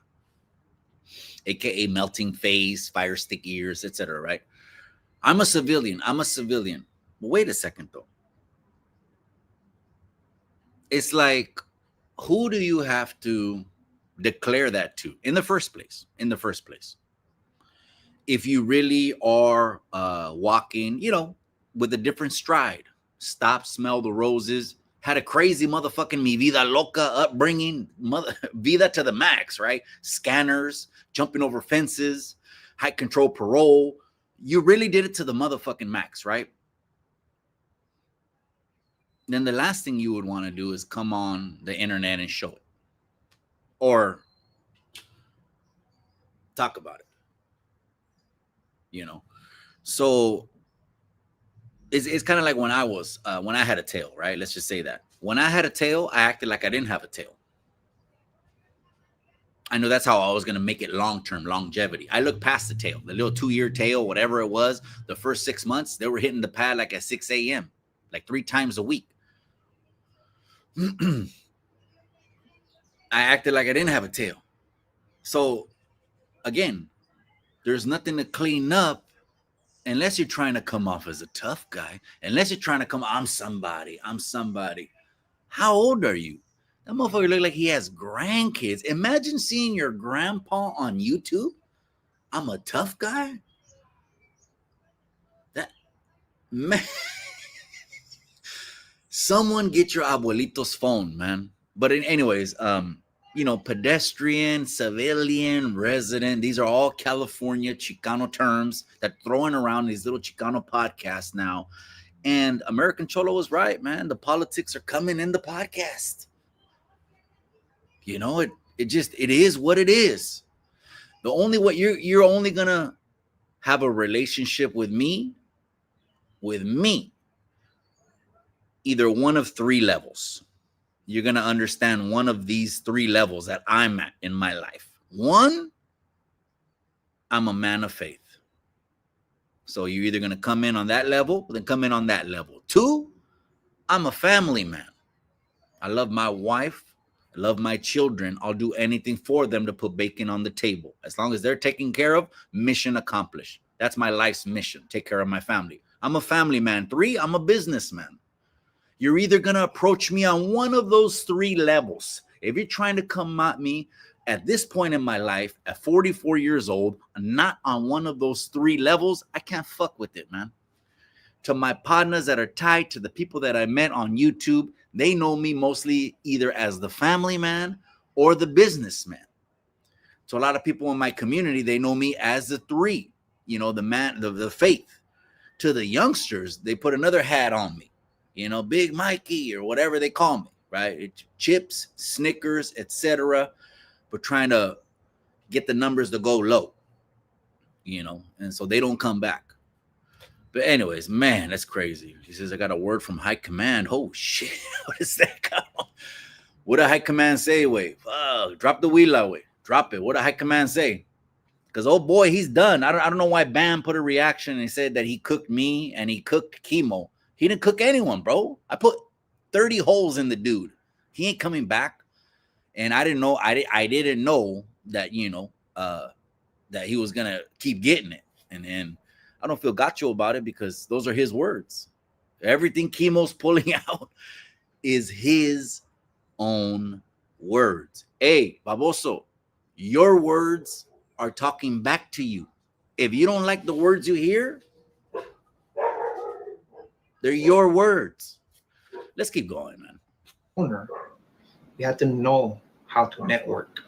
aka melting face, fire stick ears, etc. Right? I'm a civilian. But wait a second, though. It's like, who do you have to declare that to in the first place? If you really are walking, with a different stride, stop, smell the roses, had a crazy motherfucking mi vida loca upbringing, vida to the max, right? Scanners, jumping over fences, height control parole. You really did it to the motherfucking max, right? Then the last thing you would want to do is come on the internet and show it. Or talk about it. So it's kind of like when I had a tail, right? Let's just say that. When I had a tail, I acted like I didn't have a tail. I know that's how I was going to make it long-term, longevity. I looked past the tail, the little 2-year tail, whatever it was. The first 6 months, they were hitting the pad like at 6 a.m., like 3 times a week. I acted like I didn't have a tail. So, again, there's nothing to clean up unless you're trying to come off as a tough guy. Unless you're trying to come, I'm somebody. How old are you? That motherfucker look like he has grandkids. Imagine seeing your grandpa on YouTube. I'm a tough guy. That man. Someone get your abuelito's phone, man. But anyways, pedestrian, civilian, resident. These are all California Chicano terms that throwing around these little Chicano podcasts now. And American Cholo was right, man. The politics are coming in the podcast. It is what it is. The only way you're only gonna have a relationship with me, either one of 3 levels. You're gonna understand one of these 3 levels that I'm at in my life. 1, I'm a man of faith. So you're either gonna come in on that level, or then come in on that level. 2, I'm a family man. I love my wife. I love my children. I'll do anything for them to put bacon on the table. As long as they're taken care of, mission accomplished. That's my life's mission. Take care of my family. I'm a family man. 3, I'm a businessman. You're either going to approach me on one of those 3 levels. If you're trying to come at me at this point in my life, at 44 years old, not on one of those 3 levels, I can't fuck with it, man. To my partners that are tied to the people that I met on YouTube, they know me mostly either as the family man or the businessman. So a lot of people in my community, they know me as the 3, the man, the faith. To the youngsters, they put another hat on me, Big Mikey or whatever they call me, right? Chips, Snickers, etc. But trying to get the numbers to go low, and so they don't come back. But anyways, man, that's crazy. He says, I got a word from high command. Oh, shit. What is that? What did high command say, Wave? Drop the wheel away. Drop it. What did high command say? Because, oh, boy, he's done. I don't know why Bam put a reaction and he said that he cooked me and he cooked Chemo. He didn't cook anyone, bro. I put 30 holes in the dude. He ain't coming back. And I didn't know. I didn't know that, that he was going to keep getting it. And I don't feel gacho about it because those are his words. Everything Chemo's pulling out is his own words. Hey, Baboso, your words are talking back to you. If you don't like the words you hear, they're your words. Let's keep going, man. Owner, you have to know how to network,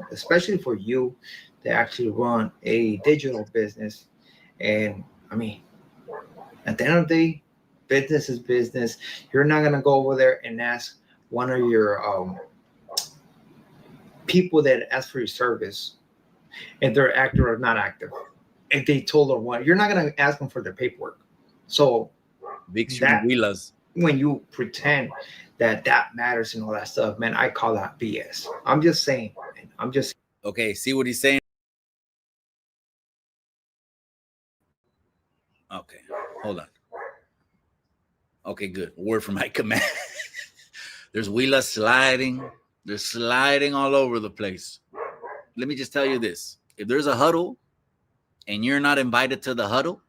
especially for you to actually run a digital business. And I mean, at the end of the day, business is business. You're not going to go over there and ask one of your people that ask for your service if they're active or not active. If they told them what, you're not going to ask them for their paperwork. So Big that Wheelers. when you pretend that matters and all that stuff, man, I call that BS. I'm just saying. Okay, see what he's saying? Okay, hold on. Okay, good. Word from my command. There's wheelers sliding. They're sliding all over the place. Let me just tell you this. If there's a huddle and you're not invited to the huddle,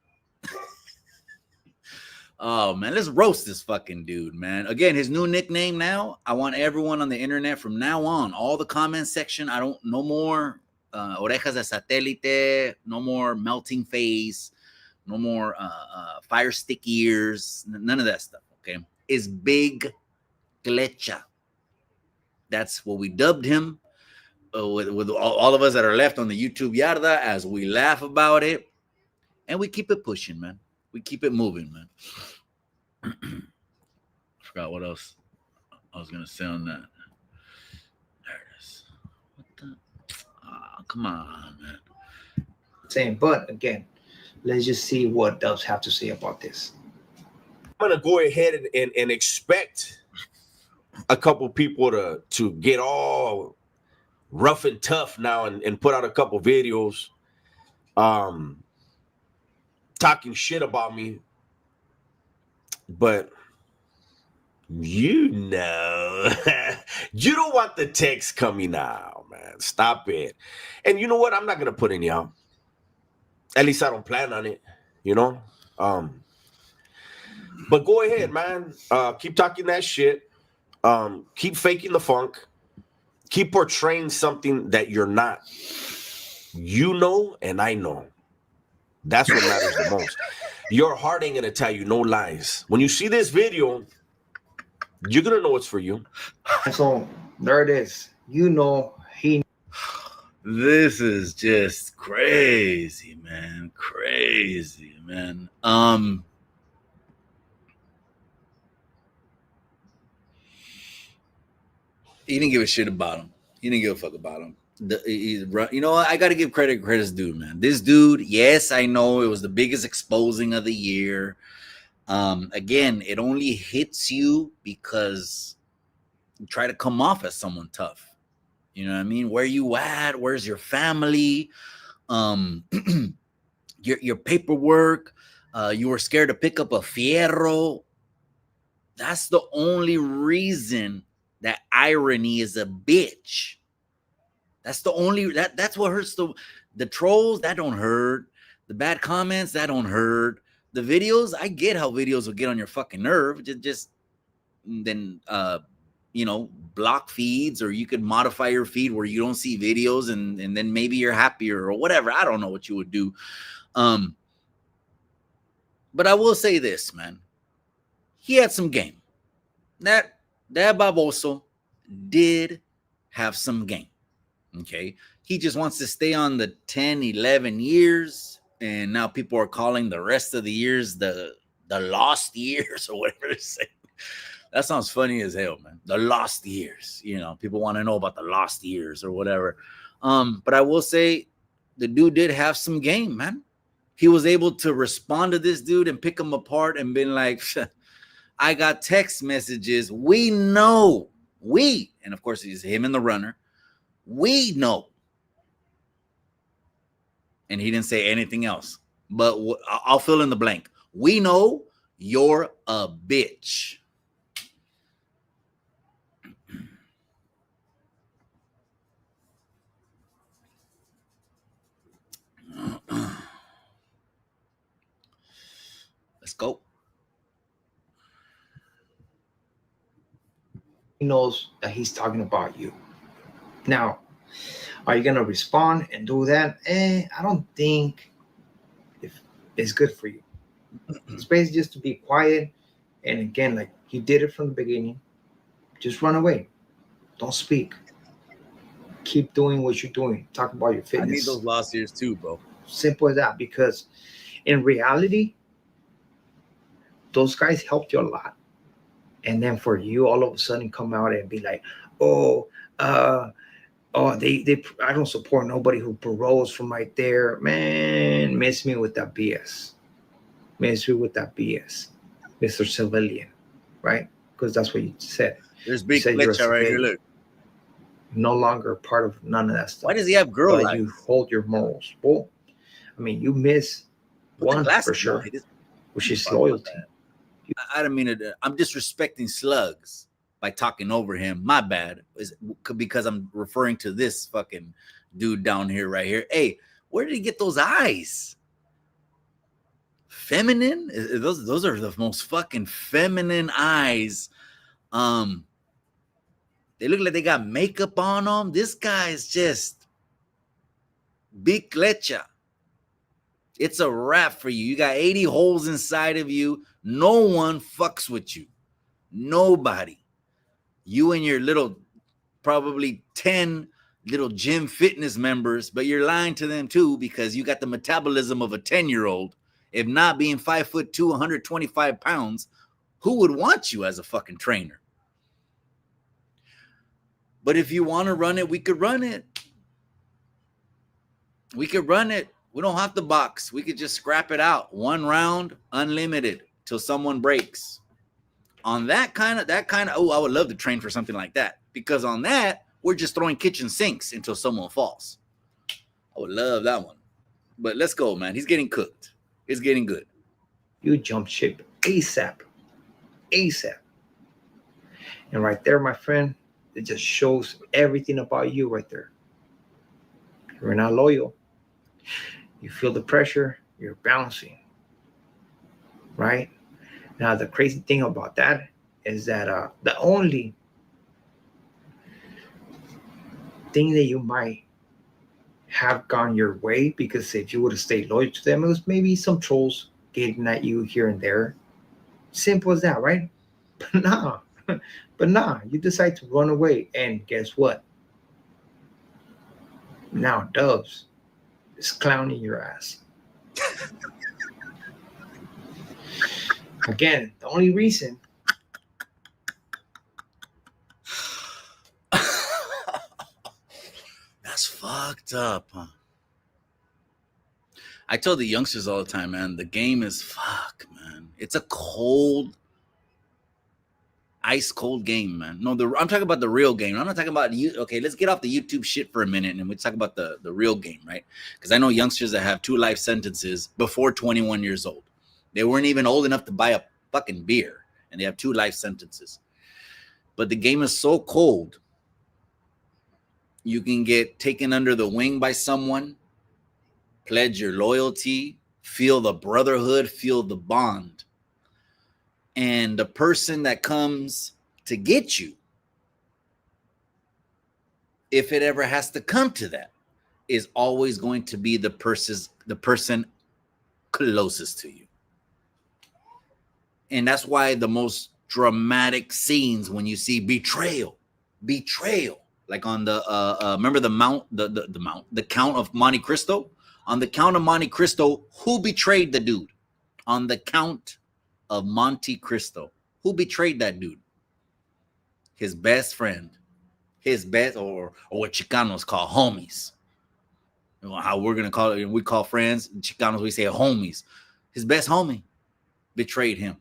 oh, man, let's roast this fucking dude, man. Again, his new nickname now, I want everyone on the internet from now on, all the comment section, no more orejas de satélite, no more melting face, no more fire stick ears, none of that stuff, okay? Is Big Cletcha. That's what we dubbed him with all of us that are left on the YouTube yarda as we laugh about it. And we keep it pushing, man. We keep it moving, man. Forgot what else I was going to say on that. There it is. What the? Oh, come on, man. Saying, but again, let's just see what Dubs have to say about this. I'm gonna go ahead and expect a couple people to get all rough and tough now and put out a couple videos talking shit about me. But you don't want the text coming out, man. Stop it. And you know what? I'm not gonna put any out. At least I don't plan on it, But go ahead, man. Keep talking that shit. Keep faking the funk. Keep portraying something that you're not. You know, and I know. That's what matters the most. Your heart ain't gonna tell you no lies. When you see this video, you're gonna know it's for you. So there it is. This is just crazy, man. Crazy, man. He didn't give a shit about him. He didn't give a fuck about him. I got to give credit's due, man. This dude, yes, I know it was the biggest exposing of the year. Again, it only hits you because you try to come off as someone tough. You know what I mean? Where you at? Where's your family? Your paperwork. You were scared to pick up a fierro. That's the only reason that irony is a bitch. That's the only that's what hurts the trolls. That don't hurt. The bad comments, that don't hurt. The videos, I get how videos will get on your fucking nerve. Just then block feeds, or you could modify your feed where you don't see videos, and then maybe you're happier or whatever. I don't know what you would do. But I will say this, man. He had some game. That baboso did have some game. Okay. He just wants to stay on the 10, 11 years. And now people are calling the rest of the years the lost years or whatever they're saying. That sounds funny as hell, man. The lost years. People want to know about the lost years or whatever. But I will say the dude did have some game, man. He was able to respond to this dude and pick him apart and been like, I got text messages. We know. And of course, it's him and the runner. We know. And he didn't say anything else. But I'll fill in the blank. We know you're a bitch. Let's go. He knows that he's talking about you. Now, are you going to respond and do that? I don't think is good for you. It's basically just to be quiet. And again, like you did it from the beginning, just run away. Don't speak. Keep doing what you're doing. Talk about your I fitness. need those lost years too, bro. Simple as that. Because in reality, those guys helped you a lot. And then for you all of a sudden come out and be like, oh, they I don't support nobody who paroles from right there. Man, miss me with that BS. Miss me with that BS, Mr. Civilian, right? Because that's what you said. There's You Big said you're a Cletcha right here. civilian. Look. No longer part of none of that stuff. Why does he have girl But lights? you hold your morals. Well, I mean, you miss Put the one glasses for on. sure, He just- which is Fuck about loyalty. that. I don't mean it. I'm disrespecting Slugs by talking over him. My bad. Is because I'm referring to this fucking dude down here, right here. Hey, where did he get those eyes? Feminine? Those are the most fucking feminine eyes. They look like they got makeup on them. This guy's just Big Cletcha. It's a wrap for you. You got 80 holes inside of you. No one fucks with you. Nobody. You and your little, probably 10 little gym fitness members, but you're lying to them too because you got the metabolism of a 10-year-old. If not being 5'2", 125 pounds, who would want you as a fucking trainer? But if you want to run it, we could run it. We could run it. We don't have to box. We could just scrap it out. One round, unlimited, till someone breaks. On that kind of, oh, I would love to train for something like that. Because on that, we're just throwing kitchen sinks until someone falls. I would love that one. But let's go, man. He's getting cooked. It's getting good. You jump ship ASAP. ASAP. And right there, my friend, it just shows everything about you right there. You're not loyal. You feel the pressure, you're bouncing. Right? Now, the crazy thing about that is that the only thing that you might have gone your way, because if you would have stayed loyal to them, it was maybe some trolls getting at you here and there. Simple as that, right? But nah, you decide to run away, and guess what? Now Dubs is clowning your ass. Again, the only reason. That's fucked up, huh? I tell the youngsters all the time, man, the game is fuck, man. It's a cold, ice cold game, man. No, I'm talking about the real game. I'm not talking about you. Okay, let's get off the YouTube shit for a minute and we talk about the real game, right? Because I know youngsters that have 2 life sentences before 21 years old. They weren't even old enough to buy a fucking beer, and they have 2 life sentences. But the game is so cold. You can get taken under the wing by someone, pledge your loyalty, feel the brotherhood, feel the bond. And the person that comes to get you, if it ever has to come to that, is always going to be the person closest to you. And that's why the most dramatic scenes when you see betrayal, like on the remember the Count of Monte Cristo? On the Count of Monte Cristo, who betrayed the dude? On the Count of Monte Cristo, who betrayed that dude? His best friend, his best, or what Chicanos call homies. You know, how we're gonna call it, we call friends. Chicanos, we say homies. His best homie betrayed him.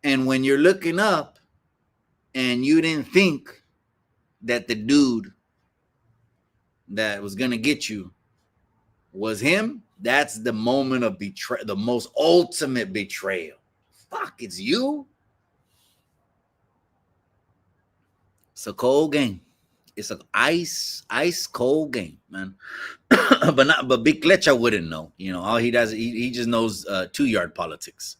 And when you're looking up and you didn't think that the dude that was gonna get you was him, that's the moment of betrayal, the most ultimate betrayal. Fuck, it's you. It's a cold game. It's an ice cold game, man. but Big Cletcha wouldn't know. You know, all he does, he just knows 2-yard politics.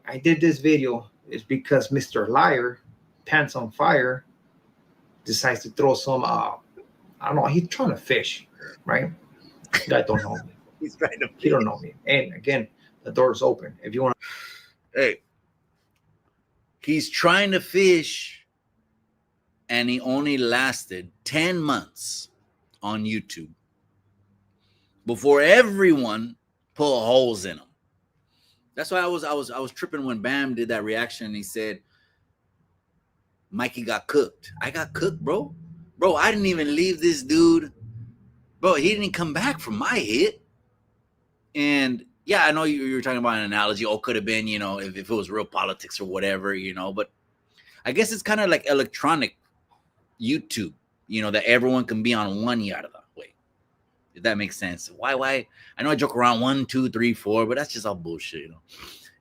I did this video is because Mr. Liar, Pants on Fire, decides to throw some I don't know, he's trying to fish, right? I don't know. He's trying to You don't know me. And again, the door's open. If you want Hey, he's trying to fish, and he only lasted 10 months on YouTube before everyone pulled holes in him. That's why I was tripping when Bam did that reaction and he said Mikey got cooked. I got cooked, bro. Bro, I didn't even leave this dude. Bro, he didn't come back from my hit. And yeah, I know you were talking about an analogy. Oh, could have been, you know, if it was real politics or whatever, you know. But I guess it's kind of like electronic YouTube, you know, that everyone can be on one yard of the way. If that makes sense. Why? I know I joke around 1, 2, 3, 4, but that's just all bullshit, you know.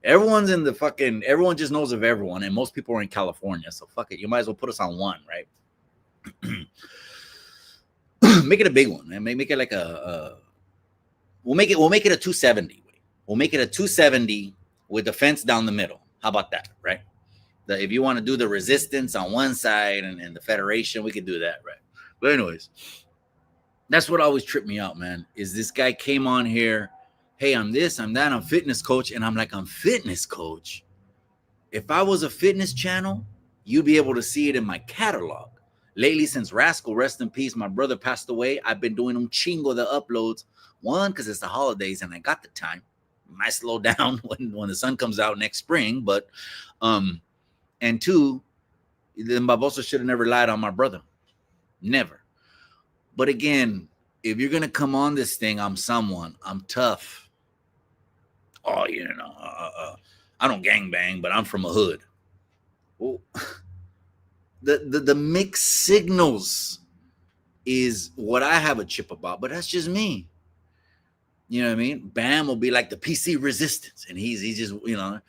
Everyone's in the fucking, everyone just knows of everyone, and most people are in California, so fuck it. You might as well put us on one, right? Make it a big one, and make it like we'll make it a 270. We'll make it a 270 with the fence down the middle. How about that, right? If you want to do the resistance on one side and the federation, we could do that, right? But anyways, that's what always tripped me out, man, is this guy came on here, hey, I'm this, I'm that, I'm fitness coach, and I'm like, I'm fitness coach? If I was a fitness channel, you'd be able to see it in my catalog. Lately, since Rascal, rest in peace, my brother passed away, I've been doing un chingo the uploads. One, because it's the holidays and I got the time. Might slow down when the sun comes out next spring, but and two, then Barbosa should have never lied on my brother. Never. But again, if you're gonna come on this thing, I'm someone. I'm tough. Oh, you know, I don't gangbang, but I'm from a hood. Well, the mixed signals is what I have a chip about, but that's just me. You know what I mean? Bam will be like the PC resistance, and he's just, you know,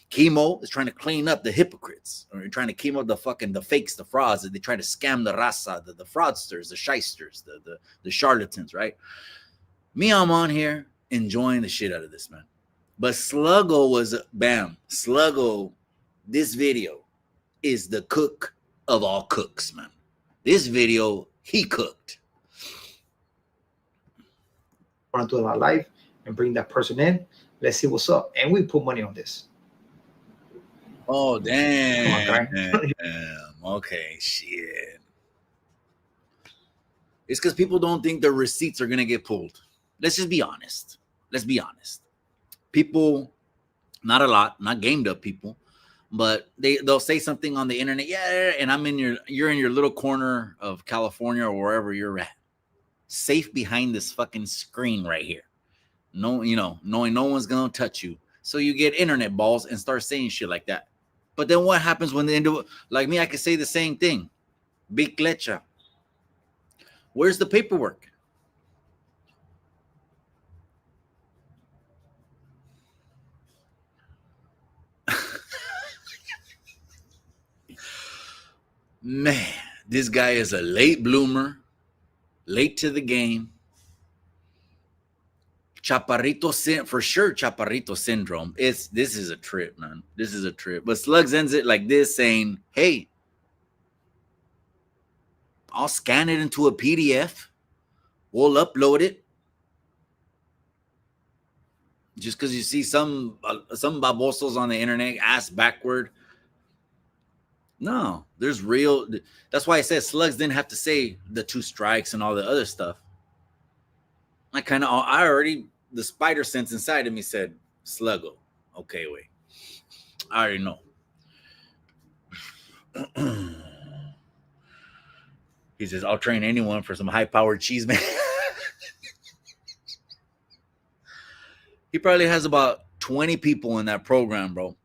Chemo is trying to clean up the hypocrites, or trying to chemo the fakes, the frauds, that they try to scam the raza, the fraudsters, the shysters, the charlatans, right? Me, I'm on here enjoying the shit out of this, man. But Sluggo was Bam. Sluggo, this video is the cook of all cooks, man. This video, he cooked. to do our life and bring that person in, let's see what's up. And we put money on this. Oh, damn. Come on, guy. Damn. Okay, shit. It's because people don't think the receipts are going to get pulled. Let's just be honest. Let's be honest. People, not a lot, not gamed up people, but they'll say something on the internet. Yeah, and you're in your little corner of California or wherever you're at, safe behind this fucking screen right here. No, you know, knowing no one's gonna touch you. So you get internet balls and start saying shit like that. But then what happens when the individual, like me, I could say the same thing. Big Cletcha. Where's the paperwork? Man, this guy is a late bloomer, late to the game. Chaparrito for sure. Chaparrito syndrome. This is a trip, man. This is a trip. But Slugs ends it like this, saying, "Hey, I'll scan it into a PDF. We'll upload it. Just because you see some babosos on the internet ass backward. No, there's real. That's why I said Slugs didn't have to say the 2 strikes and all the other stuff. I already, the spider sense inside of me said, Sluggo. Okay, wait. I already know. He says, I'll train anyone for some high-powered cheese, man. He probably has about 20 people in that program, bro.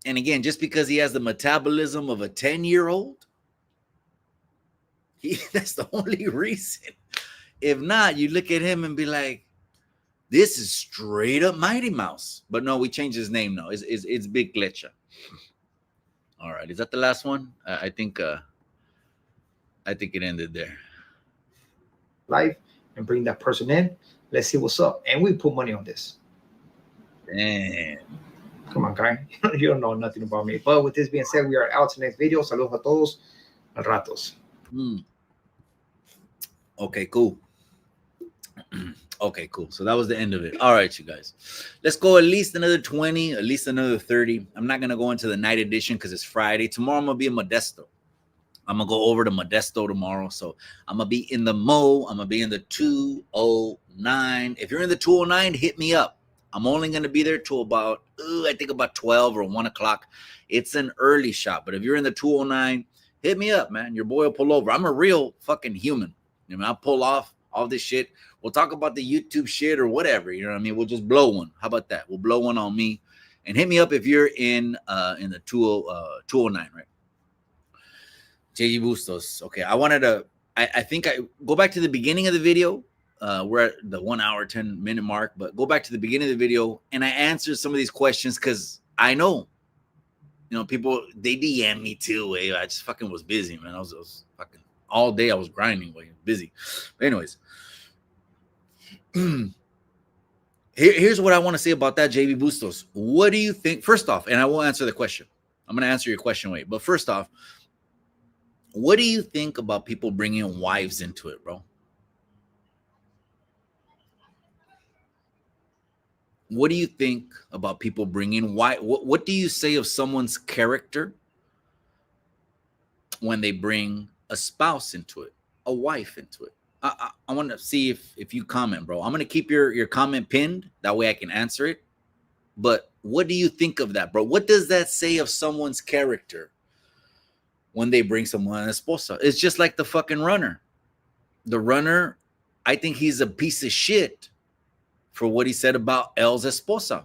And again, just because he has the metabolism of a 10-year-old, that's the only reason. If not, you look at him and be like, this is straight up Mighty Mouse. But no, we changed his name now. It's Big Cletcha. All right. Is that the last one? I think it ended there. Life and bring that person in. Let's see what's up. And we put money on this. Damn. Come on, guy. You don't know nothing about me. But with this being said, we are out to the next video. Saludos a todos. Al ratos. Okay, cool. Okay, cool. So that was the end of it. All right, you guys. Let's go at least another 20, at least another 30. I'm not going to go into the night edition because it's Friday. Tomorrow I'm going to be in Modesto. I'm going to go over to Modesto tomorrow. So I'm going to be in the Mo. I'm going to be in the 209. If you're in the 209, hit me up. I'm only going to be there till about, I think about 12 or 1 o'clock. It's an early shot. But if you're in the 209, hit me up, man. Your boy will pull over. I'm a real fucking human. You know, I'll pull off all this shit. We'll talk about the YouTube shit or whatever. You know what I mean? We'll just blow one. How about that? We'll blow one on me. And hit me up if you're in the 209, right? JG Bustos. Okay, I think I go back to the beginning of the video. We're at the 1 hour, 10 minute mark, but go back to the beginning of the video and I answered some of these questions because I know, you know, people, they DM me too. I just fucking was busy, man. I was fucking all day. I was grinding, busy. But anyways, here's what I want to say about that, JB Bustos. What do you think? First off, and I will answer the question. I'm going to answer your question, but first off, what do you think about people bringing wives into it, bro? What do you think about people bringing wife? What do you say of someone's character when they bring a spouse into it, a wife into it? I want to see if you comment, bro. I'm going to keep your comment pinned. That way I can answer it. But what do you think of that, bro? What does that say of someone's character when they bring someone esposa? It's just like the fucking runner. The runner, I think he's a piece of shit for what he said about L's esposa.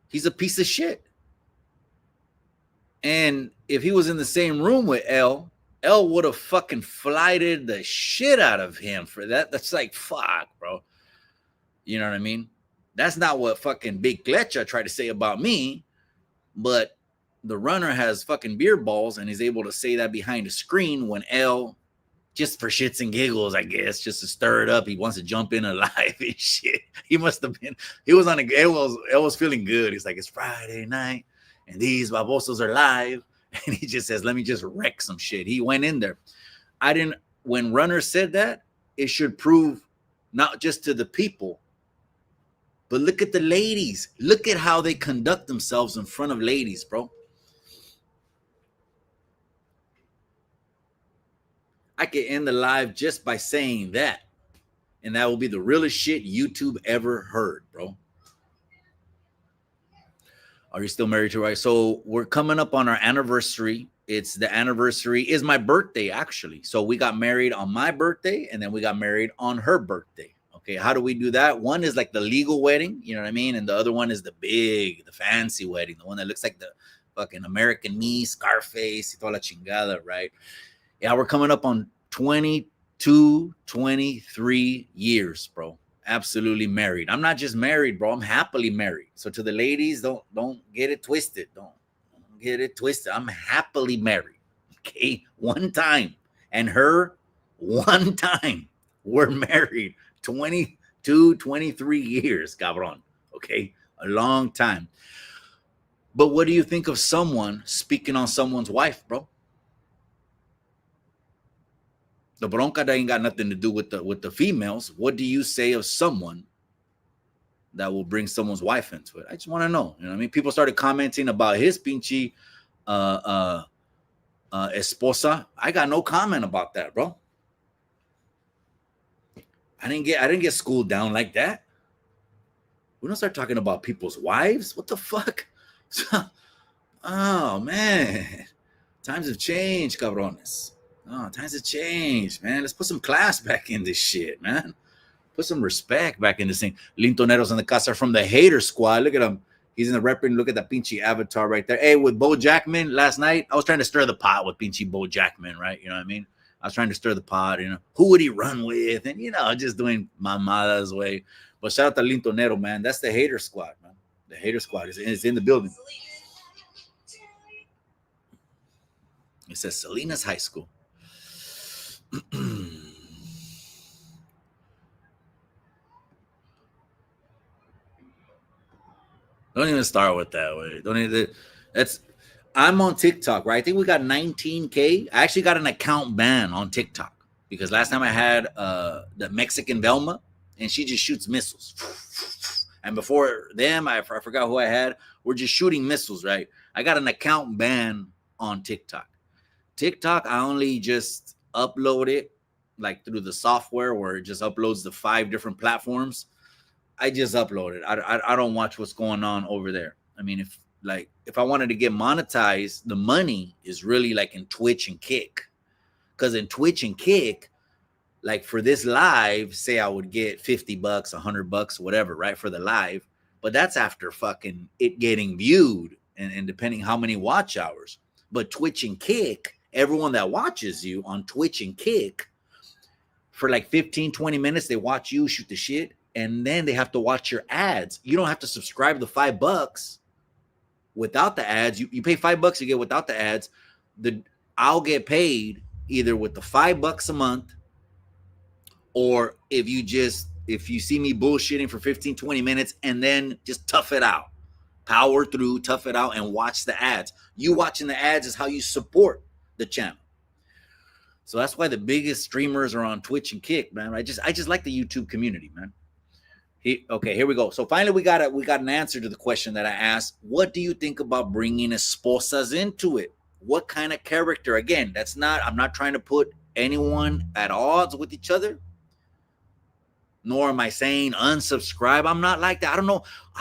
He's a piece of shit. And if he was in the same room with L would have fucking flighted the shit out of him for that. That's like, fuck, bro. You know what I mean? That's not what fucking Big Cletcha tried to say about me, but the runner has fucking beer balls and is able to say that behind a screen when L, just for shits and giggles, I guess, just to stir it up, he wants to jump in alive and shit. He must have been, he was on L was feeling good. He's like, it's Friday night and these babosos are live. And he just says, let me just wreck some shit. He went in there. When Runner said that, it should prove not just to the people, but look at the ladies. Look at how they conduct themselves in front of ladies, bro. I could end the live just by saying that. And that will be the realest shit YouTube ever heard, bro. Are you still married to her? So we're coming up on our anniversary. The anniversary is my birthday, actually. So we got married on my birthday, and then we got married on her birthday. Okay, how do we do that? One is like the legal wedding, you know what I mean? And the other one is the fancy wedding, the one that looks like the fucking American Me, Scarface, y toda la chingada, right? Yeah, we're coming up on 22, 23 years, bro. Absolutely married. I'm not just married, bro. I'm happily married. So to the ladies, don't get it twisted. Don't get it twisted. I'm happily married. Okay, one time. And her, one time. We're married 22, 23 years, cabron. Okay, a long time. But what do you think of someone speaking on someone's wife, bro? The bronca that ain't got nothing to do with the females. What do you say of someone that will bring someone's wife into it? I just want to know. You know what I mean? People started commenting about his pinche esposa. I got no comment about that, bro. I didn't get schooled down like that. We don't start talking about people's wives. What the fuck? Oh man, times have changed, cabrones. Oh, times have changed, man. Let's put some class back in this shit, man. Put some respect back in this thing. Lintoneros in the casa from the hater squad. Look at him. He's in the repping. Look at that pinchy avatar right there. Hey, with Bo Jackman last night, I was trying to stir the pot with pinchy Bo Jackman, right? You know what I mean? I was trying to stir the pot, you know. Who would he run with? And, you know, just doing mamadas way. But shout out to Lintonero, man. That's the hater squad, man. The hater squad is in the building. It says Salinas High School. Don't even start with that way. Don't even. I'm on TikTok, right? I think we got 19K. I actually got an account ban on TikTok. because last time I had the Mexican Velma, and she just shoots missiles. And before them, I forgot who I had. We're just shooting missiles, right? I got an account ban on TikTok. TikTok, I only just upload it like through the software where it just uploads the 5 different platforms. I just upload it. I don't watch what's going on over there. I mean, if I wanted to get monetized, the money is really like in Twitch and Kick. Because in Twitch and Kick, like for this live, say I would get $50, $100, whatever, right, for the live. But that's after fucking it getting viewed and depending how many watch hours. But Twitch and Kick, everyone that watches you on Twitch and Kick, for like 15, 20 minutes, they watch you shoot the shit, and then they have to watch your ads. You don't have to subscribe the $5 without the ads. You pay $5, you get without the ads. I'll get paid either with the $5 a month, or if you see me bullshitting for 15, 20 minutes and then just tough it out, power through, tough it out, and watch the ads. You watching the ads is how you support the channel. So that's why the biggest streamers are on Twitch and Kick, man. I just like the YouTube community, man. Okay, here we go. So finally, we got an answer to the question that I asked. What do you think about bringing esposas into it? What kind of character? Again, I'm not trying to put anyone at odds with each other. Nor am I saying unsubscribe. I'm not like that. I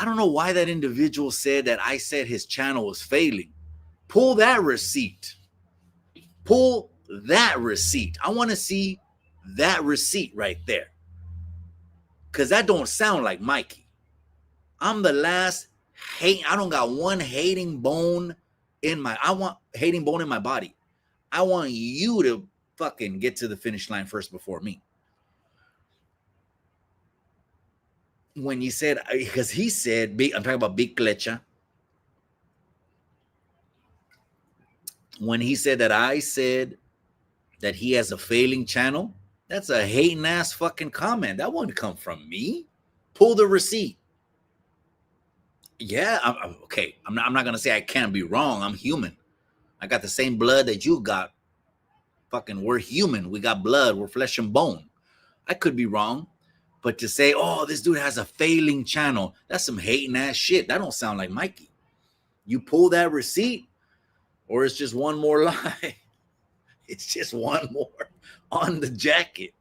don't know why that individual said that I said his channel was failing. Pull that receipt. Pull that receipt. I want to see that receipt right there. Because that don't sound like Mikey. I'm the last hate. I don't got one hating bone in my body. I want you to fucking get to the finish line first before me. When you said, because he said, I'm talking about Big Cletcha. When he said that I said that he has a failing channel, that's a hating ass fucking comment. That wouldn't come from me. Pull the receipt. Yeah, okay. I'm not going to say I can't be wrong. I'm human. I got the same blood that you got. Fucking, we're human. We got blood. We're flesh and bone. I could be wrong. But to say, oh, this dude has a failing channel, that's some hating ass shit. That don't sound like Mikey. You pull that receipt, or it's just one more lie. It's just one more on the jacket.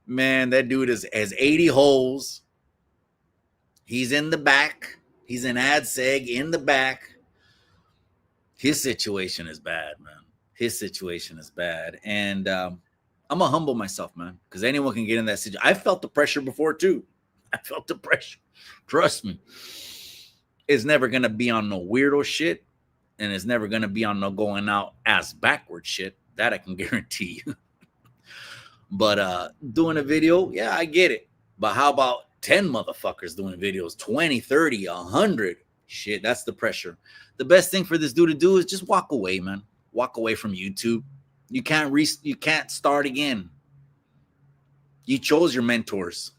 Man, that dude has 80 holes. He's in the back. He's in AdSeg in the back. His situation is bad, man. His situation is bad. And I'm going to humble myself, man, because anyone can get in that situation. I felt the pressure before, too. I felt the pressure. Trust me. It's never going to be on no weirdo shit, and it's never going to be on no going out ass backward shit. That I can guarantee you. But doing a video, yeah, I get it. But how about 10 motherfuckers doing videos, 20, 30, 100? Shit, that's the pressure. The best thing for this dude to do is just walk away, man. Walk away from YouTube. You can't start again. You chose your mentors.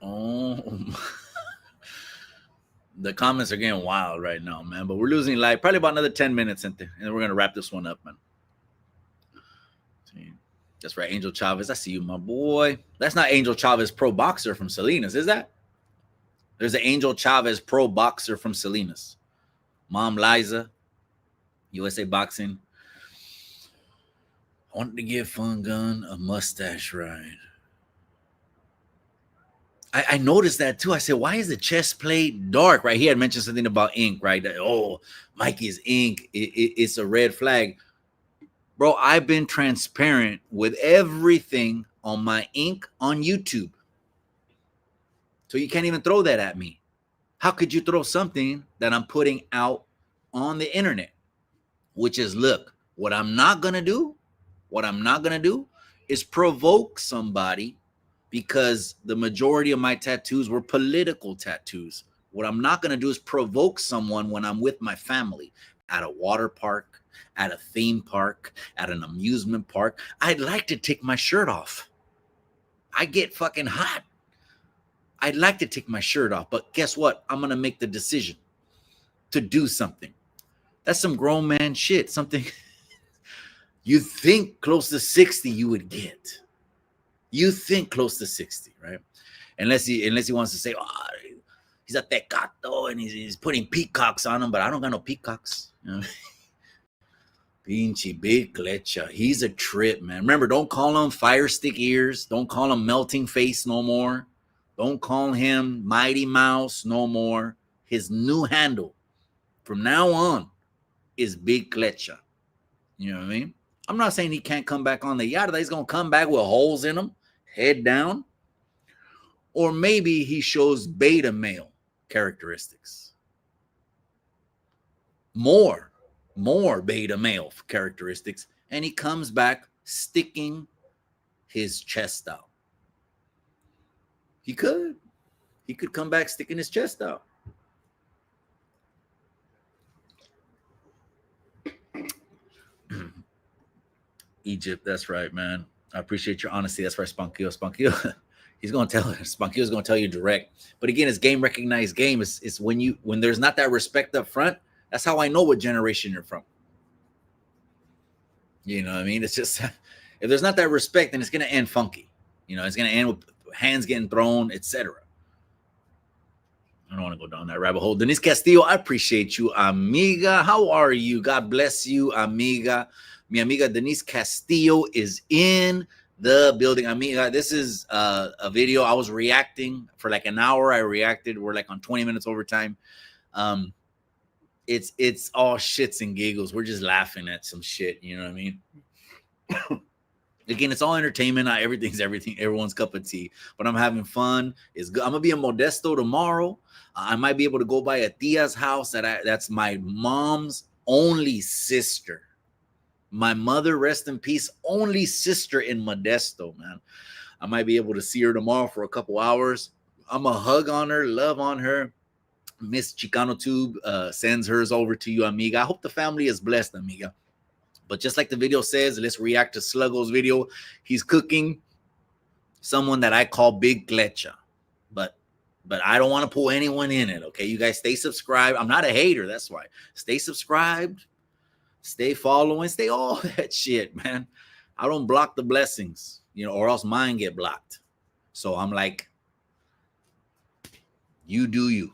Oh, the comments are getting wild right now, man. But we're losing light. Probably about another 10 minutes, and then we're gonna wrap this one up, man. That's right, Angel Chavez. I see you, my boy. That's not Angel Chavez, pro boxer from Salinas, is that? There's an Angel Chavez, pro boxer from Salinas. Mom Liza, USA Boxing. I wanted to give Fun Gun a mustache ride. I noticed that too. I said, why is the chest plate dark? Right? He had mentioned something about ink, right? That, oh, Mikey's ink. It's a red flag. Bro, I've been transparent with everything on my ink on YouTube. So you can't even throw that at me. How could you throw something that I'm putting out on the internet? Which is, look, what I'm not going to do is provoke somebody, because the majority of my tattoos were political tattoos. What I'm not going to do is provoke someone when I'm with my family at a water park, at a theme park, at an amusement park. I'd like to take my shirt off. I get fucking hot. I'd like to take my shirt off, but guess what? I'm going to make the decision to do something. That's some grown man shit. Something you think close to 60 you would get. You think close to 60, right? Unless he wants to say, oh, he's a tecato and he's putting peacocks on him, but I don't got no peacocks. You know? Pinche Big Cletcha. He's a trip, man. Remember, don't call him Fire Stick Ears. Don't call him Melting Face no more. Don't call him Mighty Mouse no more. His new handle from now on is Big Cletcha. You know what I mean? I'm not saying he can't come back on the yada. He's going to come back with holes in him, head down. Or maybe he shows beta male characteristics. More beta male characteristics, and he comes back sticking his chest out. He could come back sticking his chest out. Egypt, that's right, man. I appreciate your honesty. That's right, Spunkio. He's gonna tell Spunkio's gonna tell you direct. But again, it's game recognized game. It's when there's not that respect up front. That's how I know what generation you're from. You know what I mean? It's just, if there's not that respect, then it's going to end funky. You know, it's going to end with hands getting thrown, etc. I don't want to go down that rabbit hole. Denise Castillo, I appreciate you, amiga. How are you? God bless you, amiga. Mi amiga Denise Castillo is in the building. Amiga, this is a video. I was reacting for like an hour. I reacted. We're like on 20 minutes overtime. It's all shits and giggles. We're just laughing at some shit. You know what I mean? Again, it's all entertainment. Not everything's everything. Everyone's cup of tea. But I'm having fun. It's good. I'm gonna be in Modesto tomorrow. I might be able to go by a tia's house. That's my mom's only sister. My mother, rest in peace, only sister in Modesto, man. I might be able to see her tomorrow for a couple hours. I'm a hug on her, love on her. Miss Chicano Tube sends hers over to you, amiga. I hope the family is blessed, amiga. But just like the video says, let's react to Sluggo's video. He's cooking someone that I call Big Cletcha. But I don't want to pull anyone in it, okay? You guys stay subscribed. I'm not a hater, that's why. Stay subscribed, stay following, stay all that shit, man. I don't block the blessings, you know, or else mine get blocked. So I'm like, you do you.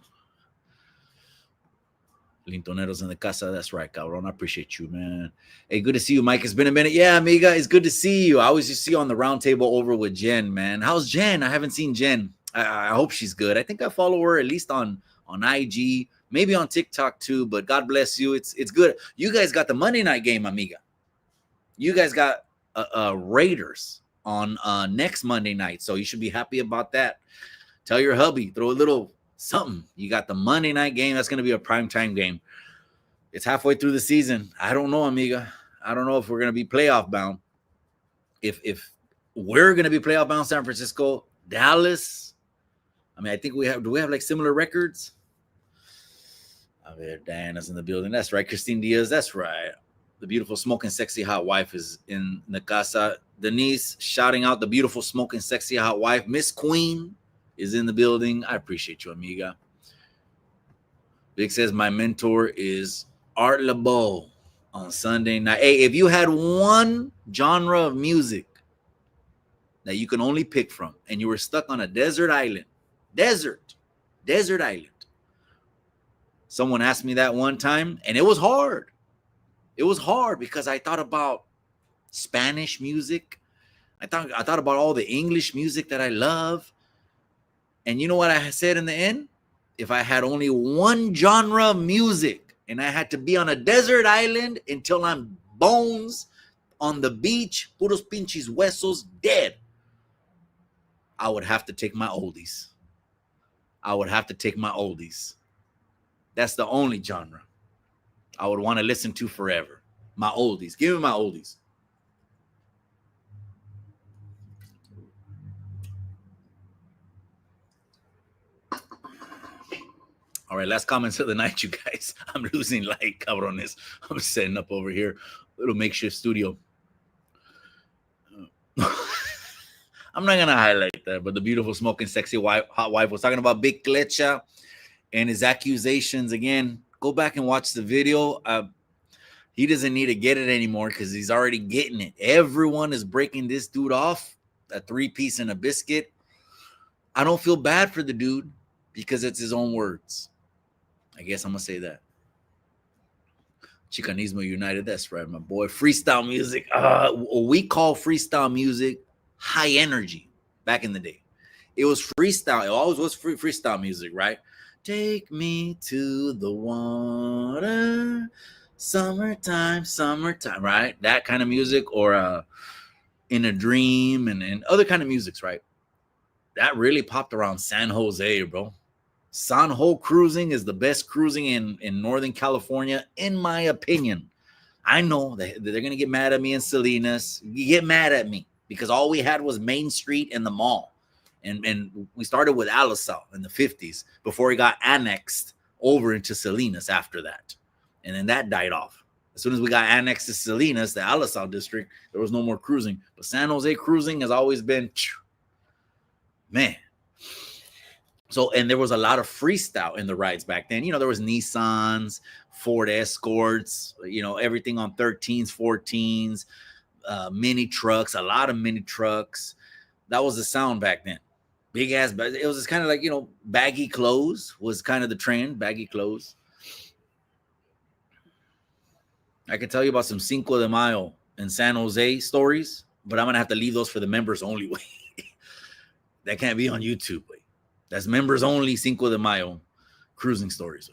Lintoneros in the casa. That's right, cabrón. I appreciate you, man. Hey, good to see you, Mike. It's been a minute. Yeah, amiga, it's good to see you. I always just see you on the round table over with Jen, man. How's Jen? I haven't seen Jen. I hope she's good. I think I follow her at least on IG, maybe on TikTok too, but God bless you. It's good. You guys got the Monday night game, amiga. You guys got Raiders on next Monday night, so you should be happy about that. Tell your hubby, throw a little something. You got the Monday night game. That's going to be a primetime game. It's halfway through the season. I don't know, amiga. I don't know if we're going to be playoff bound. If we're going to be playoff bound, San Francisco, Dallas. I mean, I think do we have like similar records? Oh, there, Diana's in the building. That's right. Christine Diaz. That's right. The beautiful, smoking, sexy, hot wife is in the casa. Denise shouting out the beautiful, smoking, sexy, hot wife. Miss Queen is in the building. I appreciate you, amiga. Vic says my mentor is Art LeBeau on Sunday night. Hey, if you had one genre of music that you can only pick from and you were stuck on a desert island, desert island. Someone asked me that one time, and it was hard. It was hard because I thought about Spanish music. I thought about all the English music that I love. And you know what I said in the end? If I had only one genre of music and I had to be on a desert island until I'm bones on the beach, puros pinches huesos, dead, I would have to take my oldies. That's the only genre I would want to listen to forever. My oldies. Give me my oldies. All right, last comments of the night, you guys. I'm losing light, cabrones. I'm setting up over here. Little makeshift studio. I'm not gonna highlight that, but the beautiful, smoking, sexy wife, hot wife was talking about Big Cletcha and his accusations. Again, go back and watch the video. He doesn't need to get it anymore because he's already getting it. Everyone is breaking this dude off, a 3-piece and a biscuit. I don't feel bad for the dude because it's his own words. I guess I'm gonna say that. Chicanismo United. That's right, my boy. Freestyle music. We call freestyle music high energy back in the day. It was freestyle. It always was freestyle music, right? Take me to the water, summertime, right? That kind of music, or In a Dream, and other kind of musics, right? That really popped around San Jose, bro. San Jose cruising is the best cruising in Northern California, in my opinion. I know that they're going to get mad at me in Salinas. You get mad at me because all we had was Main Street and the mall. And we started with Alisal in the 50s before it got annexed over into Salinas after that. And then that died off. As soon as we got annexed to Salinas, the Alisal district, there was no more cruising. But San Jose cruising has always been, man. So, and there was a lot of freestyle in the rides back then. You know, there was Nissans, Ford Escorts, you know, everything on 13s, 14s, mini trucks, a lot of mini trucks. That was the sound back then. Big ass, but it was just kind of like, you know, baggy clothes was kind of the trend, baggy clothes. I can tell you about some Cinco de Mayo and San Jose stories, but I'm going to have to leave those for the members only way. That can't be on YouTube. Way. That's members only Cinco de Mayo cruising stories.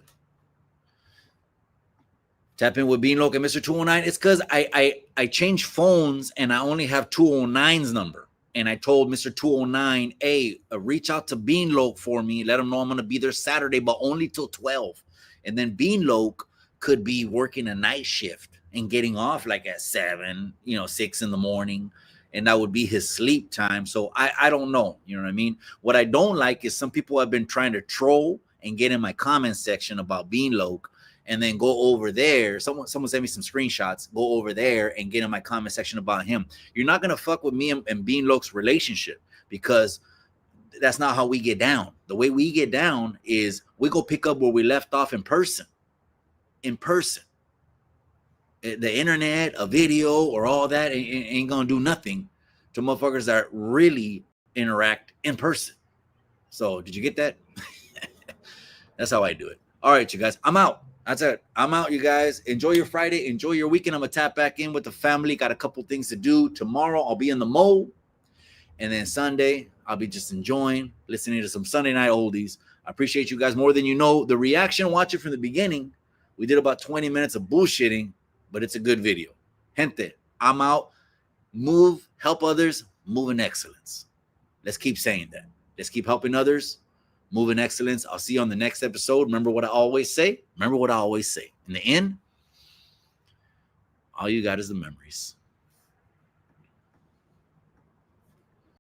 Tap in with Being Local, Mr. 209. It's because I changed phones and I only have 209's number. And I told Mr. 209, hey, reach out to Bean Loc for me. Let him know I'm going to be there Saturday, but only till 12. And then Bean Loc could be working a night shift and getting off like at 7, 6 in the morning. And that would be his sleep time. So I don't know. You know what I mean? What I don't like is some people have been trying to troll and get in my comment section about Bean Loc and then go over there. Someone sent me some screenshots. Go over there and get in my comment section about him. You're not going to fuck with me and Bean Loc's relationship because that's not how we get down. The way we get down is we go pick up where we left off in person. In person. The internet, a video, or all that ain't gonna do nothing to motherfuckers that really interact in person. So, did you get that? That's how I do it. All right, you guys. I'm out. That's it. I'm out, you guys. Enjoy your Friday. Enjoy your weekend. I'm gonna tap back in with the family. Got a couple things to do. Tomorrow, I'll be in the mall. And then Sunday, I'll be just enjoying, listening to some Sunday night oldies. I appreciate you guys more than you know. The reaction, watch it from the beginning. We did about 20 minutes of bullshitting, but it's a good video. Gente, I'm out. Move, help others, move in excellence. Let's keep saying that. Let's keep helping others, move in excellence. I'll see you on the next episode. Remember what I always say? In the end, all you got is the memories.